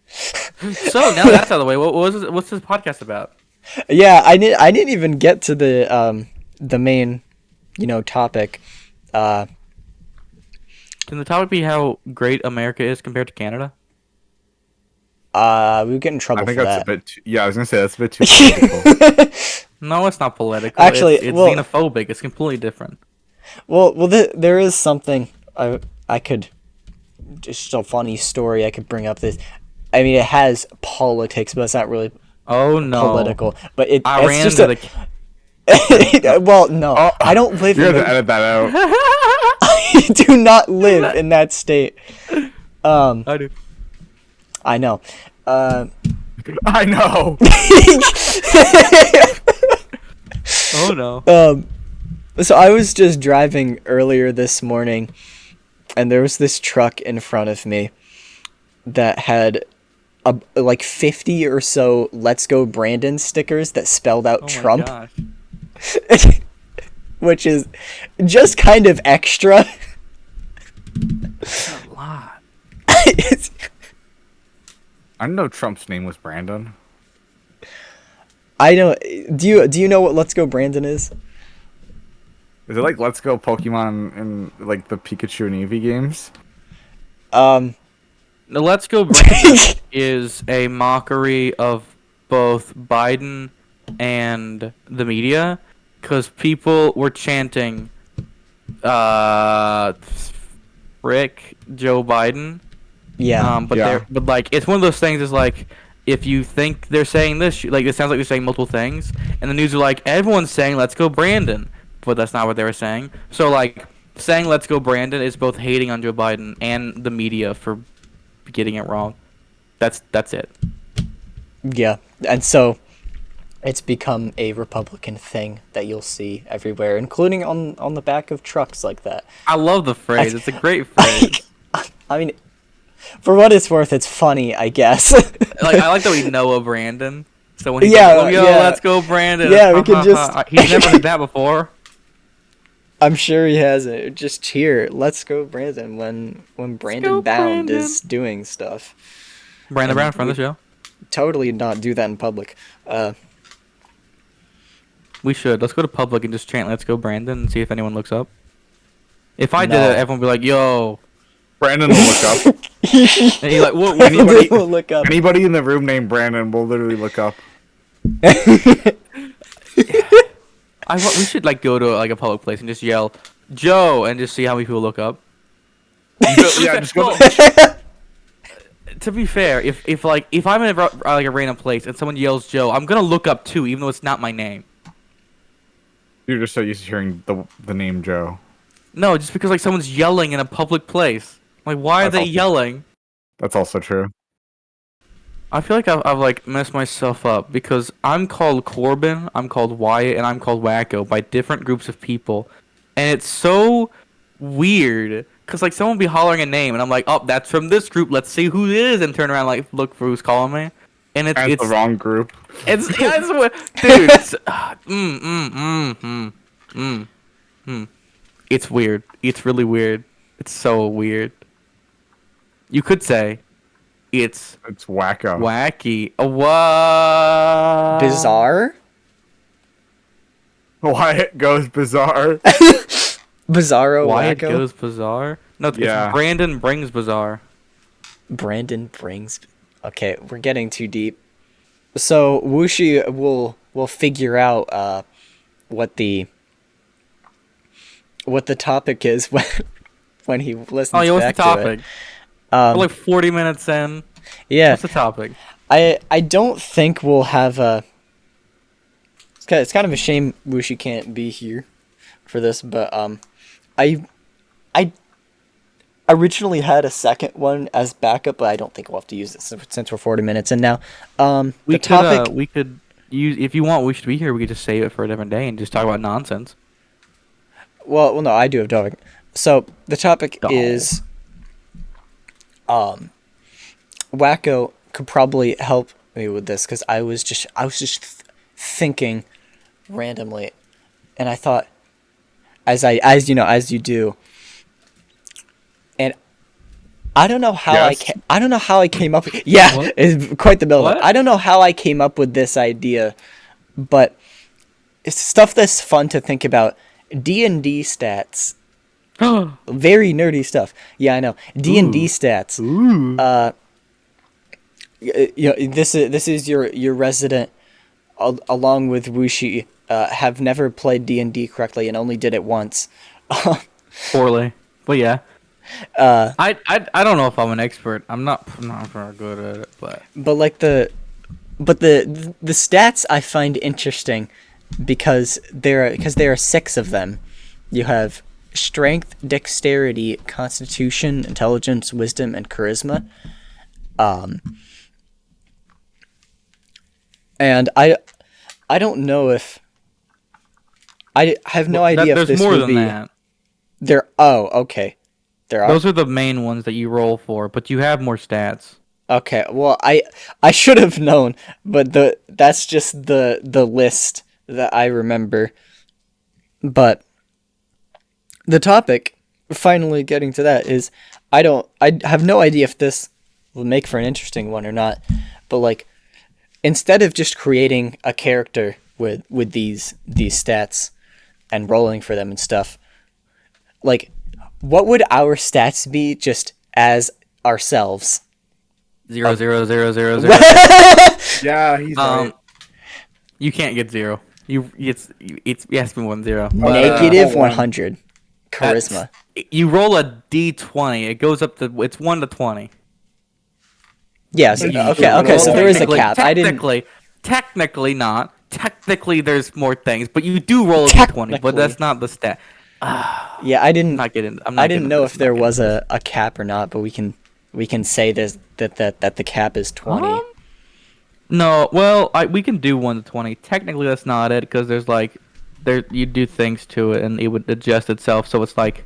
So now that's out of the way. What's this podcast about? Yeah, I didn't even get to the main, topic. Can the topic be how great America is compared to Canada? We would get in trouble I think for that's that. a bit. Yeah, I was gonna say that's a bit too political. No, it's not political. Actually, it's well- xenophobic. It's completely different. Well, there is something I could, just a funny story I could bring up. This, I mean, it has politics, but it's not really Oh no! political. But I it's ran just into the. well, no, Oh, I don't live You're in. gonna edit that out. I do not live in that state. I do. I know. I know. Oh no! So I was just driving earlier this morning, and there was this truck in front of me that had like 50 or so "Let's Go Brandon" stickers that spelled out Oh Trump, my gosh. which is just kind of extra. That's a lot. It's- I didn't know Trump's name was Brandon. I don't. Do you know what "Let's Go Brandon" is? Is it like Let's Go Pokemon and like the Pikachu and Eevee games? The Let's Go Brandon is a mockery of both Biden and the media, because people were chanting, frick Joe Biden. Yeah. But Yeah. they're like, it's one of those things. Is like, if you think they're saying this, like, it sounds like they're saying multiple things, and the news are like, everyone's saying "Let's go Brandon," but that's not what they were saying. So like, saying "Let's go Brandon" is both hating on Joe Biden and the media for getting it wrong. That's it. Yeah, and so it's become a Republican thing that you'll see everywhere, including on the back of trucks like that. I love the phrase. It's a great phrase. I mean, for what it's worth, it's funny, I guess. Like, I like that we know a Brandon. So when he's Yeah, like, oh, yo, yeah. let's go Brandon. Yeah, we could just- He's never heard that before. I'm sure he hasn't. Just cheer, "Let's go Brandon" when Brandon go, Bound Brandon. is doing stuff. Brandon Brown from the show. Totally not do that in public. We should. Let's go to public and just chant "Let's go Brandon" and see if anyone looks up. If I did No. it, everyone would be like, yo. Brandon will look up. And he's like, what? Anybody- We'll look up. Anybody in the room named Brandon will literally look up. We should like go to like a public place and just yell Joe and just see how many people look up. Yeah, just go. Well, to be fair, if I'm in a random place and someone yells Joe, I'm gonna look up too, even though it's not my name. You're just so used to hearing the name Joe. No, just because like someone's yelling in a public place. Like, why are That's they also- yelling? That's also true. I feel like I've like messed myself up because I'm called Corbin, I'm called Wyatt, and I'm called Wacko by different groups of people, and it's so weird. Cause like someone will be hollering a name, and I'm like, oh, that's from this group. Let's see who it is, and turn around like look for who's calling me, and That's it's the wrong group. it's what, dude. It's weird. It's really weird. It's so weird. You could say it's It's wacko. wacky. What? Bizarre? Wyatt goes bizarre. Bizarro Wyatt Wacko? goes bizarre. No, Yeah. it's Brandon brings bizarre. Brandon brings. Okay, we're getting too deep. So Wushi will figure out what the topic is when he listens Oh, yeah, what's the back to topic? it. We're like 40 minutes in. Yeah, What's the topic? I don't think we'll have a. It's kind of a shame Wushi can't be here for this, but I originally had a second one as backup, but I don't think we'll have to use it since we're 40 minutes in now. The topic. We could use, if you want, we should be here. We could just save it for a different day and just talk about nonsense. Well, no, I do have topic. So the topic is, Wacko could probably help me with this because I was just thinking randomly, and I thought, as you do, and I don't know how Yes. I don't know how I came up. Yeah, What? it's quite the build-up. What? I don't know how I came up with this idea, but it's stuff that's fun to think about. D&D stats. Very nerdy stuff. Yeah, I know. D&D stats. This is your resident, along with Wushi, have never played D&D correctly and only did it once. Poorly. But yeah. I don't know if I'm an expert. I'm not very good at it, but But like the stats I find interesting because there are 6 of them. You have strength, dexterity, constitution, intelligence, wisdom, and charisma. And I don't know if I have no idea if there's this more would than be that. there. Oh, okay. There are. Those are the main ones that you roll for, but you have more stats. Okay, well, I should have known, but that's just the list that I remember. But the topic, finally getting to that, is I have no idea if this will make for an interesting one or not. But like, instead of just creating a character with these stats and rolling for them and stuff, like, what would our stats be just as ourselves? 0, 0, 0, 0, 0. Yeah, he's right. You can't get 0. It's yes, me 1 0. Negative hold on. 100 charisma. You roll a d20. It goes up to, it's 1 to 20. Yeah. So, You- okay. So there is a cap. I didn't. Technically not. Technically, there's more things, but you do roll a d20. But Technically. that's not the stat. Yeah, I didn't. I'm not getting. I'm not I didn't getting know this, if there I'm not was a cap or not, but we can say this that the cap is 20. No, well, we can do 1 to 20. Technically, that's not it because there's like, you do things to it and it would adjust itself. So it's like,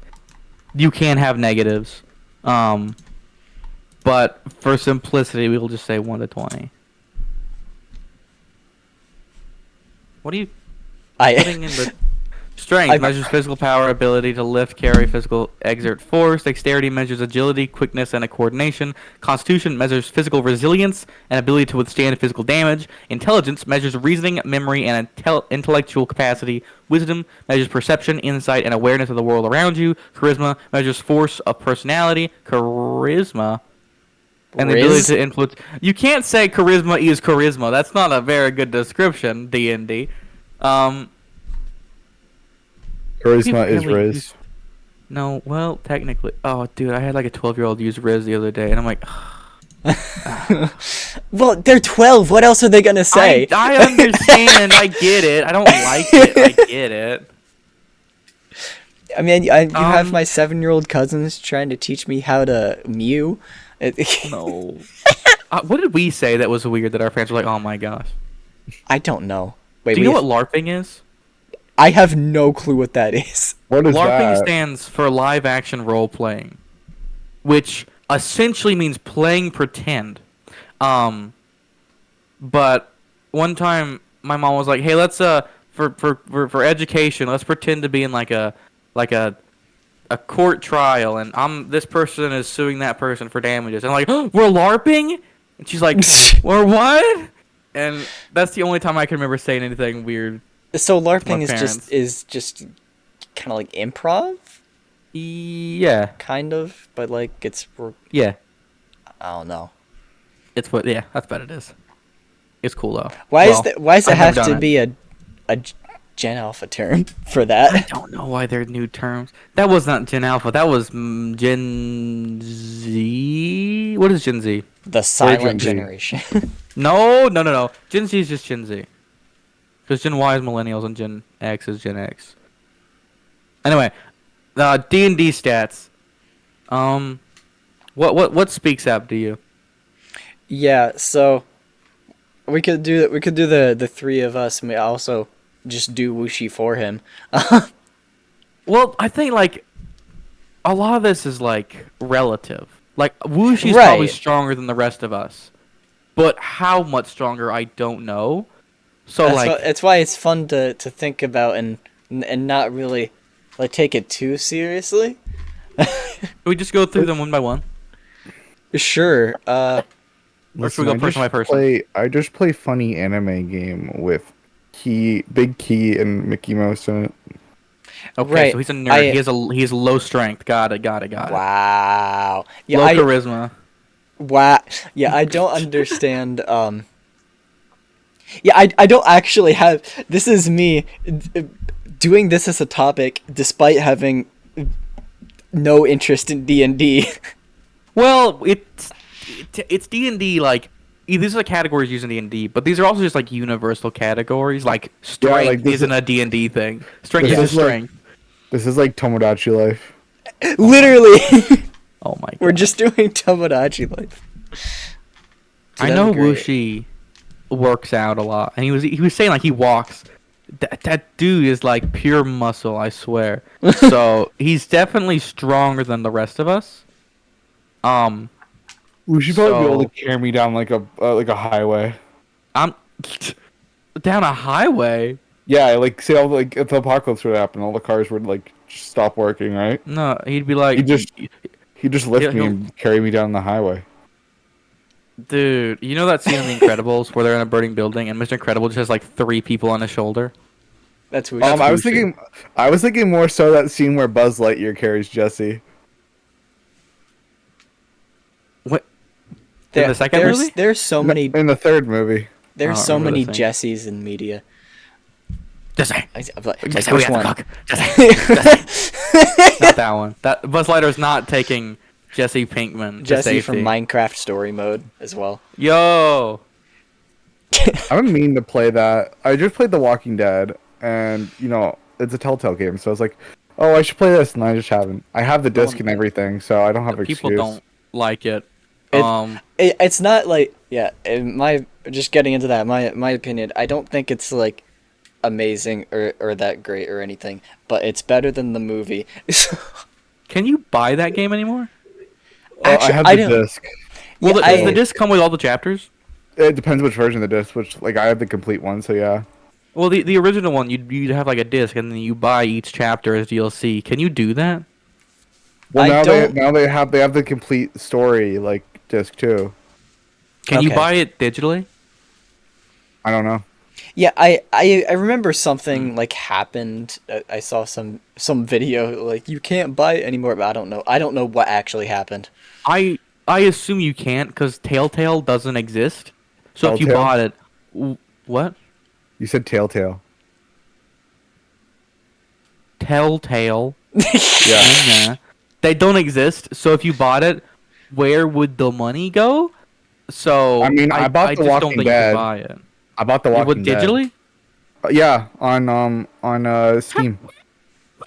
you can have negatives. But for simplicity, we will just say 1 to 20. What are you putting in the strength? Measures physical power, ability to lift, carry, physical exert force. Dexterity measures agility, quickness, and coordination. Constitution measures physical resilience and ability to withstand physical damage. Intelligence measures reasoning, memory, and intellectual capacity. Wisdom measures perception, insight, and awareness of the world around you. Charisma measures force of personality. Charisma and the ability to influence. You can't say charisma is charisma. That's not a very good description, D&D. Charisma People is really Riz. use- No, well, technically. Oh, dude, I had like a 12-year-old use Riz the other day, and I'm like, Well, they're 12. What else are they gonna say? I understand. I get it. I don't like it. I get it. I mean, you have Um, my 7-year-old cousins trying to teach me how to mew. No. What did we say that was weird that our parents were like, oh my gosh? I don't know. Wait, Do you know what LARPing is? I have no clue what that is. What is LARPing that? stands for live action role playing, which essentially means playing pretend. But one time my mom was like, "Hey, let's for education, let's pretend to be in like a court trial, and this person is suing that person for damages." And I'm like, oh, "We're LARPing?" And she's like, "We're what?" And that's the only time I can remember saying anything weird. So LARPing My is parents. just kind of like improv, Yeah, kind of, but like it's yeah. I don't know. It's what. Yeah, that's what it is. It's cool though. Why Well, does it I've have never to done be a Gen Alpha term for I that. don't know why they're new terms. That was not Gen Alpha. That was Gen Z. What is Gen Z? The Gen silent Z. generation. No. Gen Z is just Gen Z. Because Gen Y is millennials and Gen X is Gen X. Anyway, D&D stats. What speaks up to you? Yeah, so we could do the three of us. May also just do Wuxi for him. Well, I think like a lot of this is like relative. Like Wushi's Right. probably stronger than the rest of us, but how much stronger I don't know. So That's why it's fun to think about and not really like take it too seriously. should we just go through them one by one, Sure. or should we go person by person? I just play funny anime game with Big Key and Mickey Mouse in it. Okay, Right, so he's a nerd. He has low strength. Got it. Wow. Yeah, Low charisma. wow. Yeah, I don't understand. Yeah, I don't actually have. This is me doing this as a topic, despite having no interest in D&D. Well, it's D&D like these are the categories used in D&D, but these are also just like universal categories. Like strength like, this isn't is- a D&D thing. Strength this is is just like- strength. This is like Tomodachi Life. Literally, Oh my god. we're just doing Tomodachi Life. So I that'd know be great. Wuxi works out a lot, and he was saying like he walks. That dude is like pure muscle, I swear. So he's definitely stronger than the rest of us. We should probably be able So- to carry me down like a highway. I'm down a highway. Yeah, like say all like if the apocalypse would happen, all the cars would like just stop working, right? No, he'd be like, He just lift me he'll- and carry me down the highway. dude. You know that scene in The Incredibles where they're in a burning building and Mr. Incredible just has like 3 people on his shoulder? That's weird. I was Wuxi. thinking more so that scene where Buzz Lightyear carries Jesse. What? In the second movie? There's so many In the third movie. there's I so don't remember many the thing. Jessies in media. Jesse. I'm like, Jesse, which we have one? to cook. Jesse. Not that one. That Buzz Lightyear's not taking Jesse Pinkman to Jesse safety. from Minecraft Story Mode as well. Yo. I didn't mean to play that. I just played The Walking Dead, and it's a Telltale game, so I was like, oh, I should play this, and I just haven't. I have the disc and everything, so I don't have an People excuse. don't like it. It's not like in my just getting into that my opinion. I don't think it's like amazing or that great or anything, but it's better than the movie. Can you buy that game anymore? Well, Actually, I have I the don't- disc. Well, Yeah, does the disc come with all the chapters? It depends which version of the disc. Which I have the complete one, so yeah. Well, the original one, you'd have like a disc, and then you buy each chapter as DLC. Can you do that? Well, I now don't- they have the complete story like disc too. Can you Okay. buy it digitally? I don't know. Yeah, I remember something like happened. I saw some video like you can't buy it anymore, but I don't know what actually happened. I assume you can't because Telltale doesn't exist. So if you Telltale? bought it, what? You said Telltale. Telltale. Yeah. Yeah. They don't exist. So if you bought it, where would the money go? So I mean, I bought The just don't Walking think Dead. you could buy it. I bought The It Walking would Dead. digitally? Yeah, on Steam. Where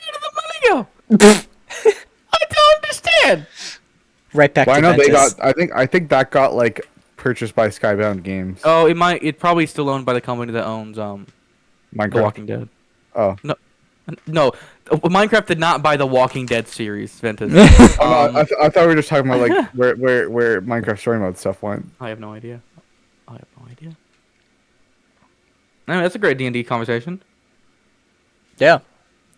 did the money go? I don't understand. Right back Well, I to know they Ventus. got. I think that got like purchased by Skybound Games. Oh, it probably still owned by the company that owns The Minecraft. Walking Dead. Oh. No, Minecraft did not buy the Walking Dead series, Ventus. Oh, no, I thought we were just talking about like where Minecraft story mode stuff went. I have no idea. Anyway, that's a great D&D conversation. Yeah.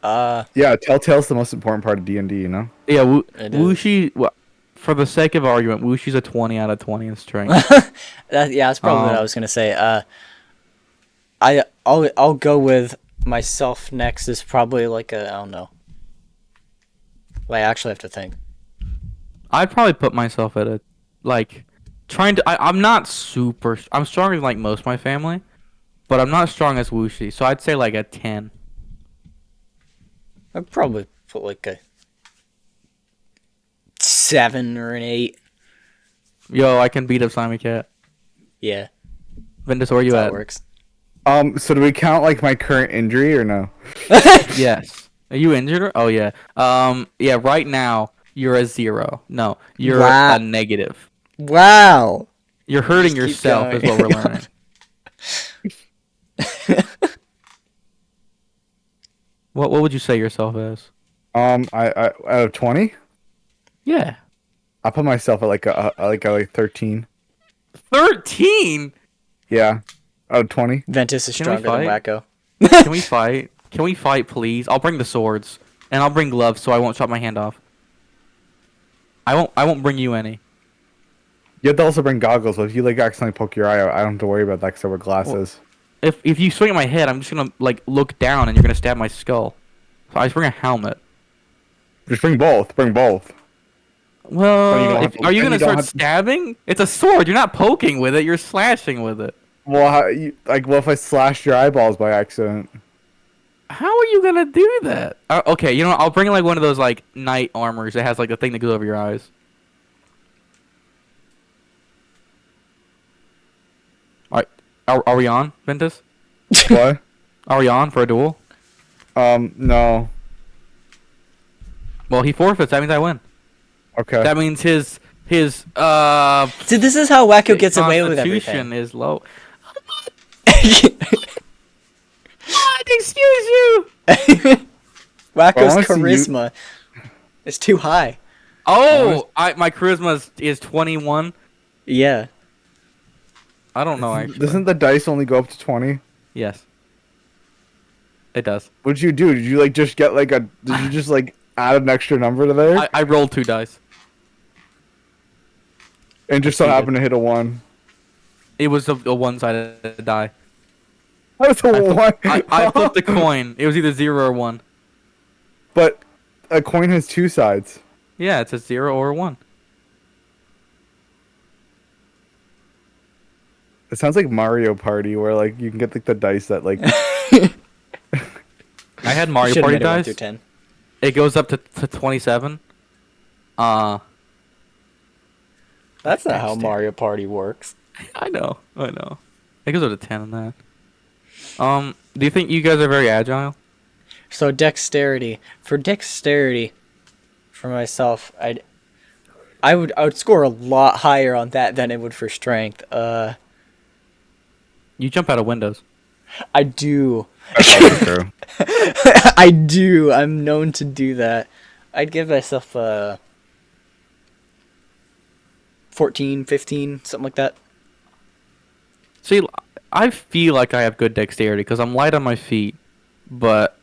Yeah, Telltale's the most important part of D&D, you know. Yeah, It is. Wuxi. Well, for the sake of argument, Wushi's a 20 out of 20 in strength. That's probably what I was gonna say. I'll go with myself next. Is probably like I don't know. Well, I actually have to think. I'd probably put myself at a like trying to. I'm not super. I'm stronger than like most of my family, but I'm not strong as Wuxi. So I'd say like a 10. I'd probably put like a 7 or an 8. Yo, I can beat up Simon Cat. Yeah, Ventus, where you that's how at? it works. So do we count like my current injury or no? Yes. Are you injured? Oh yeah. Yeah. Right now you're a 0. No, you're Wow. a negative. Wow. You're hurting Just keep yourself, is going. what we're learning. What would you say yourself as? I out of 20, Yeah. I put myself at like 13. 13. Yeah, out of 20. Ventus is Can we stronger than fight? Wacko. Can we fight? Can we fight, please? I'll bring the swords, and I'll bring gloves so I won't chop my hand off. I won't bring you any. You have to also bring goggles, but if you like accidentally poke your eye out, I don't have to worry about that because I wear glasses. If you swing at my head, I'm just gonna like look down, and you're gonna stab my skull. So I just bring a helmet. Just bring both. Bring both. Well, you don't have to- are you and gonna you don't start have to- stabbing? It's a sword. You're not poking with it. You're slashing with it. Well, what if I slashed your eyeballs by accident? How are you gonna do that? Okay, you know what? I'll bring like one of those like knight armors that has like a thing that goes over your eyes. Alright, are we on, Ventus? What? Are we on for a duel? No. Well, he forfeits. That means I win. Okay. That means his See, this is how Wacko gets away with constitution everything. is low. What? Excuse you. Wacko's Well, I wanna see you- charisma is too high. Oh, my charisma is 21. Yeah. I don't know actually. Doesn't the dice only go up to 20? Yes. It does. What'd you do? Did you like just get like a? Did you just like add an extra number to there I rolled 2 dice. and just so cheated. happened to hit a 1? It was a one-sided die. That's a 1. I flipped a coin. It was either 0 or 1. But a coin has 2 sides. Yeah, it's a 0 or a 1. It sounds like Mario Party, where like you can get like the dice that like. I had Mario Should've Party made it 1 dice. through 10. It goes up to 27. That's not how Dexterity. Mario Party works. I know. It goes up to 10 on that. Do you think you guys are very agile? So dexterity. For dexterity, for myself, I would score a lot higher on that than it would for strength. You jump out of windows. I do. That's also true. I do. I'm known to do that. I'd give myself 14, 15, something like that. See, I feel like I have good dexterity because I'm light on my feet, but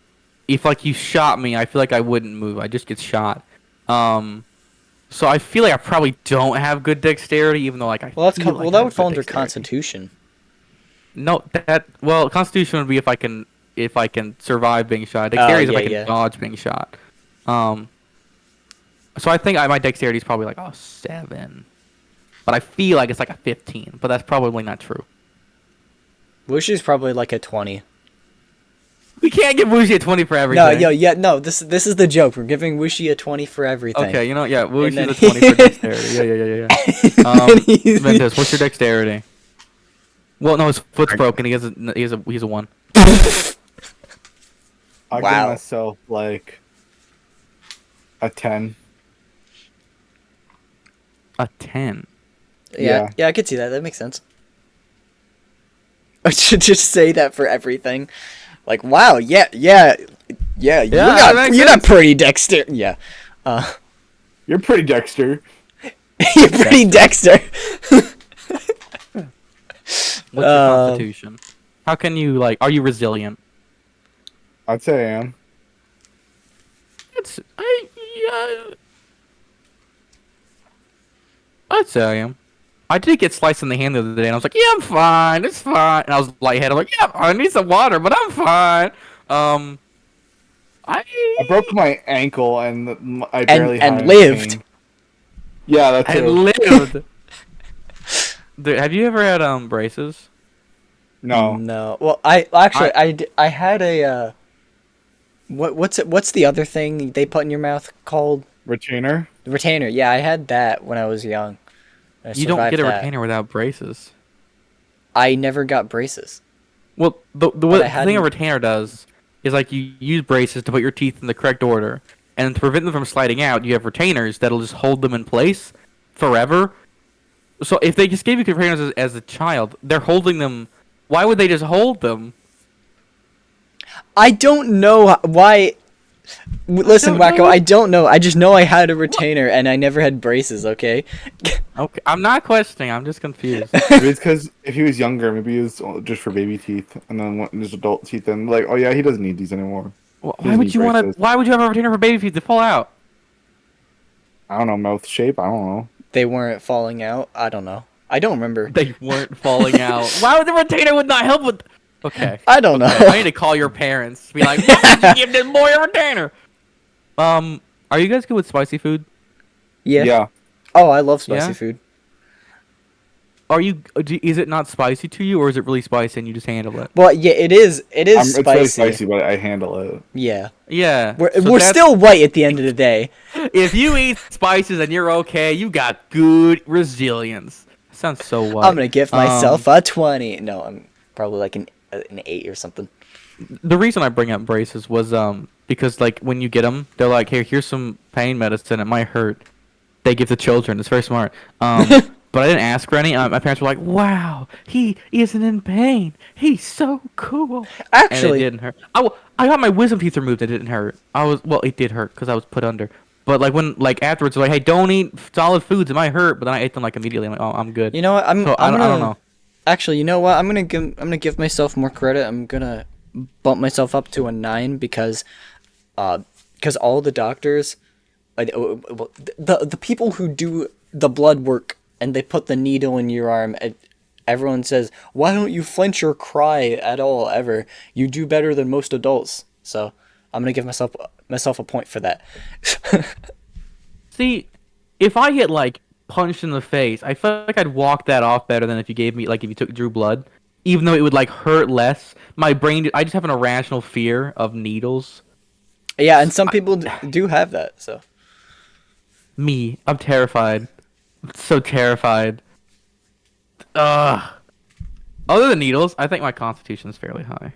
if like you shot me, I feel like I wouldn't move. I just get shot. So I feel like I probably don't have good dexterity, even though like I. Well, feel like I that have would fall good under dexterity. Constitution. No, Constitution would be if I can survive being shot. Dexterity is if I can dodge being shot. So I think my dexterity is probably like 7, but I feel like it's like a 15. But that's probably not true. Wushy's probably like a 20. We can't give Wuxi a 20 for everything. No. This is the joke. We're giving Wushy a 20 for everything. Okay, you know, yeah, Wuxi's then a 20 for dexterity. Yeah. Ventus, what's your dexterity? Well, no, his foot's broken. He's a 1. I'll give Wow. myself like a 10. A 10. Yeah, I could see that. That makes sense. I should just say that for everything. Like, wow, yeah. You that makes got sense. pretty dexter. Yeah. You're pretty Dexter. You're pretty dexter. What's your constitution? How can you, like, are you resilient? I'd say I am. I'd say I am. I did get sliced in the hand the other day, and I was like, yeah, I'm fine. It's fine. And I was lightheaded. I'm like, yeah, I need some water, but I'm fine. I broke my ankle and I barely had and any lived. pain. Yeah, that's I it. lived. Dude, have you ever had braces? No. No. Well, I actually I had a What's the other thing they put in your mouth called? Retainer. Retainer. Yeah, I had that when I was young. I You don't survived get a that. retainer without braces. I never got braces. Well, the But I thing a hadn't- retainer does is like you use braces to put your teeth in the correct order, and to prevent them from sliding out, you have retainers that'll just hold them in place forever. So if they just gave you retainers as a child, they're holding them. Why would they just hold them? I don't know why. Listen, don't Wacko, know. I don't know. I just know I had a retainer and I never had braces. Okay. Okay, I'm not questioning. I'm just confused. Maybe it's because if he was younger, maybe it was just for baby teeth, and then when his adult teeth, and like, oh yeah, he doesn't need these anymore. Why Doesn't would need you want to? braces. Why would you have a retainer for baby feet to fall out? I don't know, mouth shape. I don't know. They weren't falling out. I don't know. I don't remember. They weren't falling out. Why would the retainer would not help with? Okay. I don't know. I need to call your parents. Be like, why would you give this boy a retainer? Are you guys good with spicy food? Yeah. Yeah. Oh, I love spicy Yeah? food. Are you? Is it not spicy to you, or is it really spicy and you just handle it? Well, yeah, it is. It is It's spicy. really spicy, but I handle it. Yeah. Yeah. We're, so we're that's- still white at the end of the day. If you eat spices and you're okay, you got good resilience. Sounds so white. I'm gonna give myself a 20. No, I'm probably like an 8 or something. The reason I bring up braces was because like when you get them, they're like, hey, here's some pain medicine. It might hurt. They give the children. It's very smart. But I didn't ask for any. My parents were like, wow, he isn't in pain. He's so cool. Actually, And it didn't hurt. I got my wisdom teeth removed. It didn't hurt. It did hurt because I was put under. But like afterwards, they're like, hey, don't eat solid foods. It might hurt. But then I ate them like immediately. I'm like, oh, I'm good. you know what? So I don't know. Actually, you know what? I'm gonna give myself more credit. I'm gonna bump myself up to a 9 because all the doctors, like the people who do the blood work and they put the needle in your arm. Everyone says, why don't you flinch or cry at all ever? You do better than most adults. So I'm gonna give myself a point for that. See, if I get like punched in the face, I feel like I'd walk that off better than if you drew blood, even though it would like hurt less. My brain, I just have an irrational fear of needles. Yeah, and some people do have that. So Me, I'm terrified. So terrified. Ugh. Other than needles, I think my constitution is fairly high.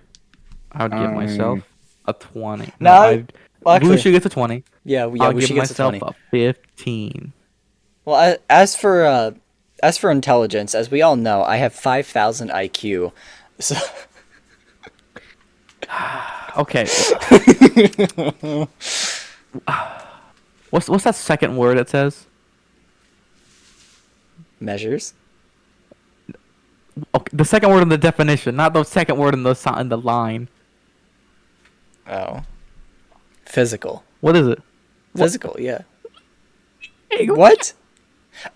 I would give myself a 20. Well, actually- Wushu gets a 20. yeah, I'll we give should get to myself 20. a 15. Well, as for intelligence, as we all know, I have 5,000 IQ. So Okay. What's that second word it says? measures. Okay, the second word in the definition, not the second word in the line. Oh, physical. What is it? Physical, yeah. Hey, What?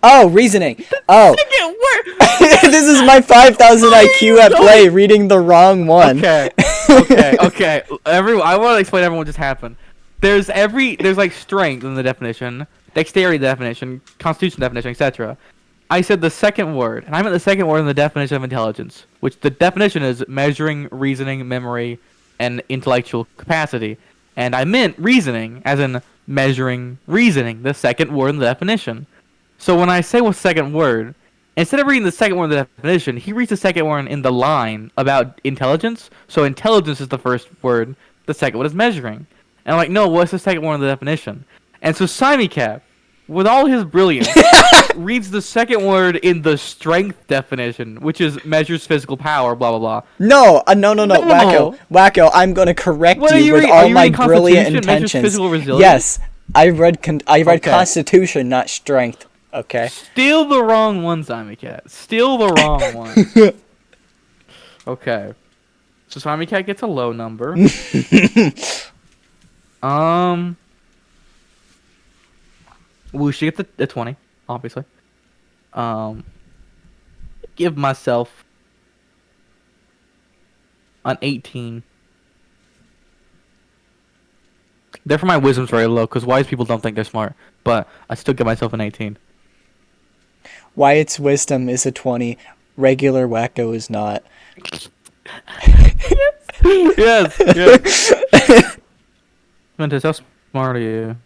Oh, reasoning. Oh, second word. this is my 5,000 IQ at play, reading the wrong one. Okay. Okay. I want to explain to everyone what just happened. There's like strength in the definition, dexterity definition, constitution definition, etc. I said the second word, and I meant the second word in the definition of intelligence, which the definition is measuring, reasoning, memory, and intellectual capacity. And I meant reasoning, as in measuring, reasoning, the second word in the definition. So when I say what's the second word, instead of reading the second word in the definition, he reads the second word in the line about intelligence. So intelligence is the first word, the second word is measuring. And I'm like, no, what's the second word in the definition? And so Simicap, with all his brilliance, reads the second word in the strength definition, which is measures physical power, blah, blah, blah. No, no, No. Wacko, I'm gonna correct What are you you with reading? Are all you my reading brilliant Constitution, measures intentions. physical resilience? Yes, I read Okay. Constitution, not strength. Okay. Still the wrong one, Simicap. Still the wrong one. Okay. So Simicap gets a low number. Wushi gets a 20, obviously. Give myself an 18. Therefore, my wisdom's very low, because wise people don't think they're smart. But I still give myself an 18. Wyatt's wisdom is a 20. Regular Wacko is not. Yes. Ventus, how smart are you?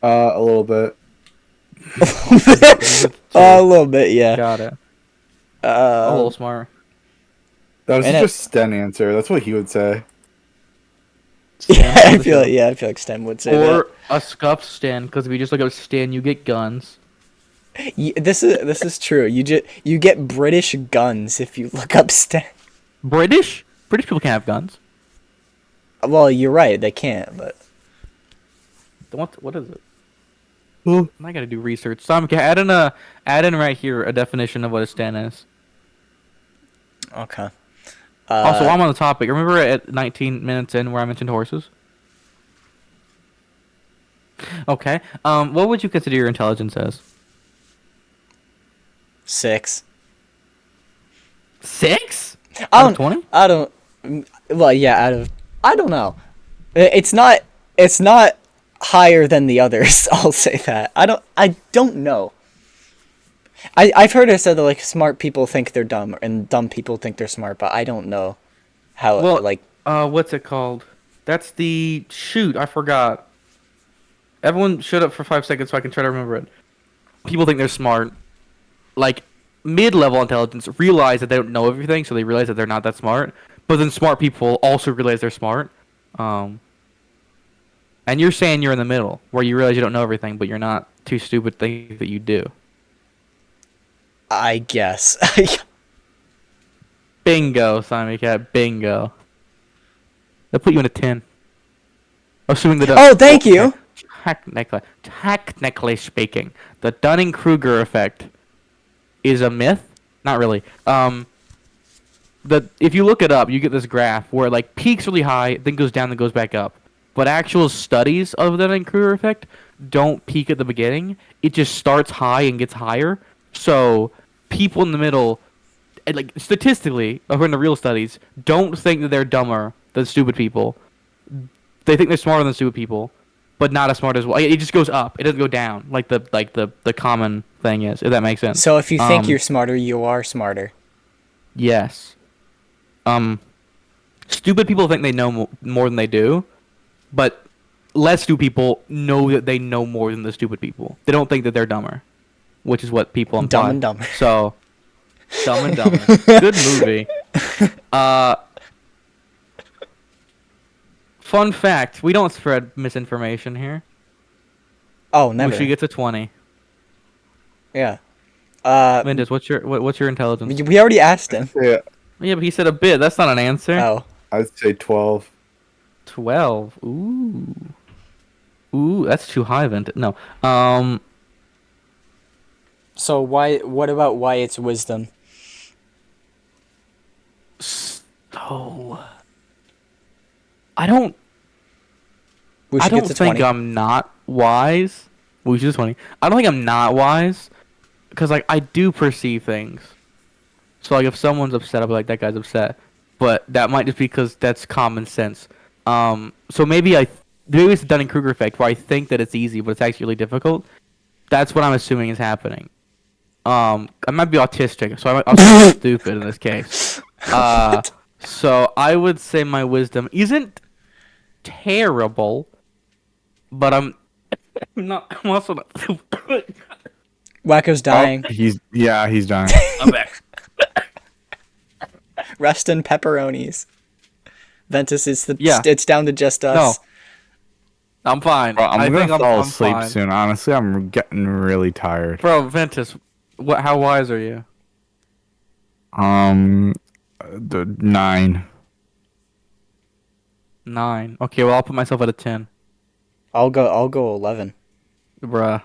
A little bit. A little bit, yeah. Got it. A little Uh, smart. That was And just a Sten answer. That's what he would say. yeah, Stan I for the feel show. yeah, I feel like Stem would say that. Or a scuffed Stan, because if you just look up Stan, you get guns. This is true. You get British guns if you look up Stem. British? British people can't have guns. Well, you're right. They can't, but What is it? I gotta do research. So I'm add in right here a definition of what a Stan is. okay. Also, while I'm on the topic, remember at 19 minutes in where I mentioned horses? Okay. What would you consider your intelligence as? 6. 6? I Out don't. of 20? I don't. Well, yeah. Out of. I don't know. It's not. It's not higher than the others. I'll say that. I don't know. I've heard it said that like smart people think they're dumb and dumb people think they're smart, but I don't know how Well, like what's it called? That's the shoot. I forgot. Everyone shut up for 5 seconds so I can try to remember it. People think they're smart. Like mid-level intelligence realize that they don't know everything, so they realize that they're not that smart. But then smart people also realize they're smart. And you're saying you're in the middle, where you realize you don't know everything, but you're not too stupid to think that you do. I guess. Bingo, Simon Cat. Bingo. They'll put you in a 10. Assuming that. Oh, thank you. Technically speaking, the Dunning-Kruger effect is a myth. Not really. If you look it up, you get this graph where like peaks really high, then goes down, then goes back up. But actual studies of the Dunning-Kruger effect don't peak at the beginning. It just starts high and gets higher. So people in the middle, and like statistically, according to real studies, don't think that they're dumber than stupid people. They think they're smarter than stupid people, but not as smart as well. It just goes up. It doesn't go down like the common thing is. If that makes sense. So if you think you're smarter, you are smarter. Yes. Stupid people think they know more than they do, but less stupid people know that they know more than the stupid people. They don't think that they're dumber, which is what people imply. Dumb and Dumber. So, Dumb and Dumber. Good movie. Fun fact: we don't spread misinformation here. Oh, never. She gets a 20. Yeah. Mendes, what's your intelligence? We already asked him. Yeah, Yeah, but he said a bit. That's not an answer. Oh. I'd say 12. 12. Ooh, that's too high, Vent. No. So what about Wyatt's wisdom? So I don't We should I get don't to think 20. I'm not wise. We should 20. I don't think I'm not wise because like I do perceive things. So like if someone's upset, I'll be like that guy's upset. But that might just be because that's common sense. So maybe it's the Dunning-Kruger effect where I think that it's easy, but it's actually really difficult. That's what I'm assuming is happening. I might be autistic, so I'll be stupid in this case. So I would say my wisdom isn't terrible, but I'm not. I'm also not. Wacko's dying. He's dying. I'm back. Rest in pepperonis. Ventus, Yeah. it's down to just us. No. I'm fine. Bro, I'm I gonna think fall I'm asleep fine. soon. Honestly, I'm getting really tired. Bro, Ventus, how wise are you? The 9. 9. Okay, well I'll put myself at a 10. I'll go 11. Bruh.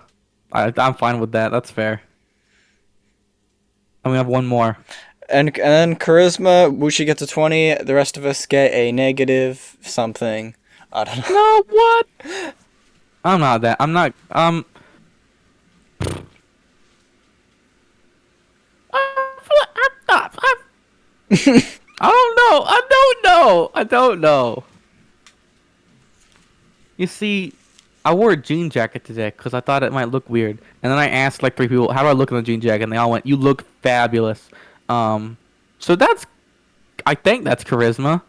I'm fine with that. That's fair. And we have one more. And then charisma, Wushi gets a 20. The rest of us get a negative something. I don't know. No, what? I'm not that. I'm not. I don't know. You see, I wore a jean jacket today because I thought it might look weird, and then I asked like 3 people, "How do I look in the jean jacket?" And they all went, "You look fabulous." So I think that's charisma.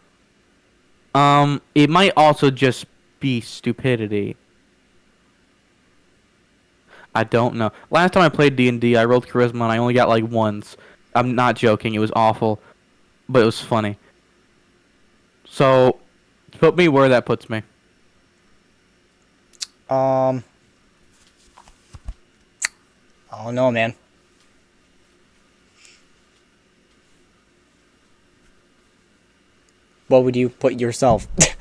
It might also just be stupidity. I don't know. Last time I played D&D, I rolled charisma and I only got like once. I'm not joking. It was awful, but it was funny. So, put me where that puts me. I don't know, man. What would you put yourself? I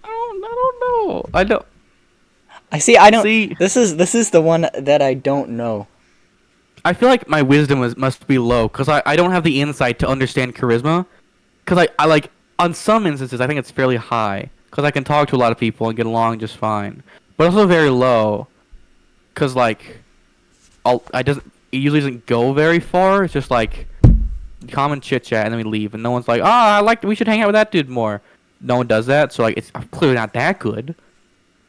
don't know. I don't. I see. I don't. See- This is the one that I don't know. I feel like my wisdom must be low because I don't have the insight to understand charisma. Because I like on some instances I think it's fairly high because I can talk to a lot of people and get along just fine, but also very low because like it usually doesn't go very far. It's just like common chit chat and then we leave and no one's like, we should hang out with that dude more. No one does that, so like I'm clearly not that good,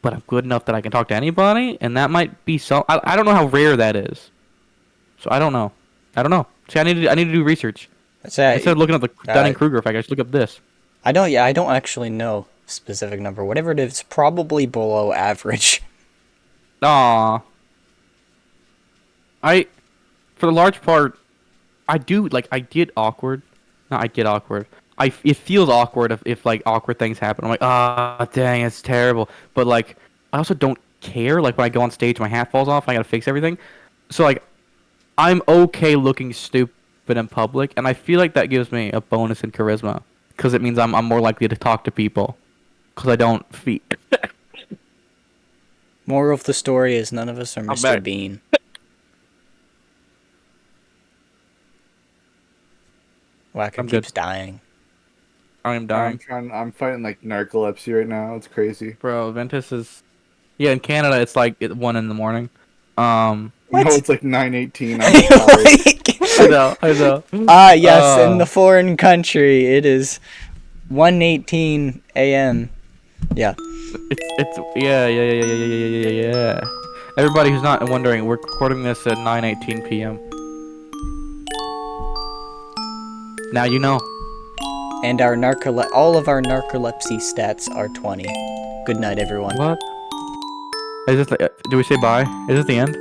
but I'm good enough that I can talk to anybody, and that might be so. I don't know how rare that is. So I don't know. See, I need to do research. Instead of looking up the Dunning-Kruger effect, I should look up this. I don't actually know specific number. Whatever it is, it's probably below average. Aw. For the large part, I get awkward. Not I get awkward. It feels awkward if like awkward things happen. I'm like, dang, it's terrible. But like, I also don't care. Like when I go on stage, my hat falls off. I gotta fix everything. So like, I'm okay looking stupid in public, and I feel like that gives me a bonus in charisma, because it means I'm more likely to talk to people, because I don't feel. Moral of the story is none of us are I'm Mr. back. Bean. Whacker I'm keeps good. dying. I'm dying, I'm fighting like narcolepsy right now. It's crazy. bro. Ventus is, yeah. In Canada, it's like 1 in the morning. What? No, it's like 9:18. I'm sorry. I know. Yes, in the foreign country, it is 1:18 a.m. Yeah. It's yeah. Everybody who's not wondering, we're recording this at 9:18 p.m. Now you know. And all of our narcolepsy stats are 20. Good night, everyone. What? Is this? Do we say bye? Is this the end?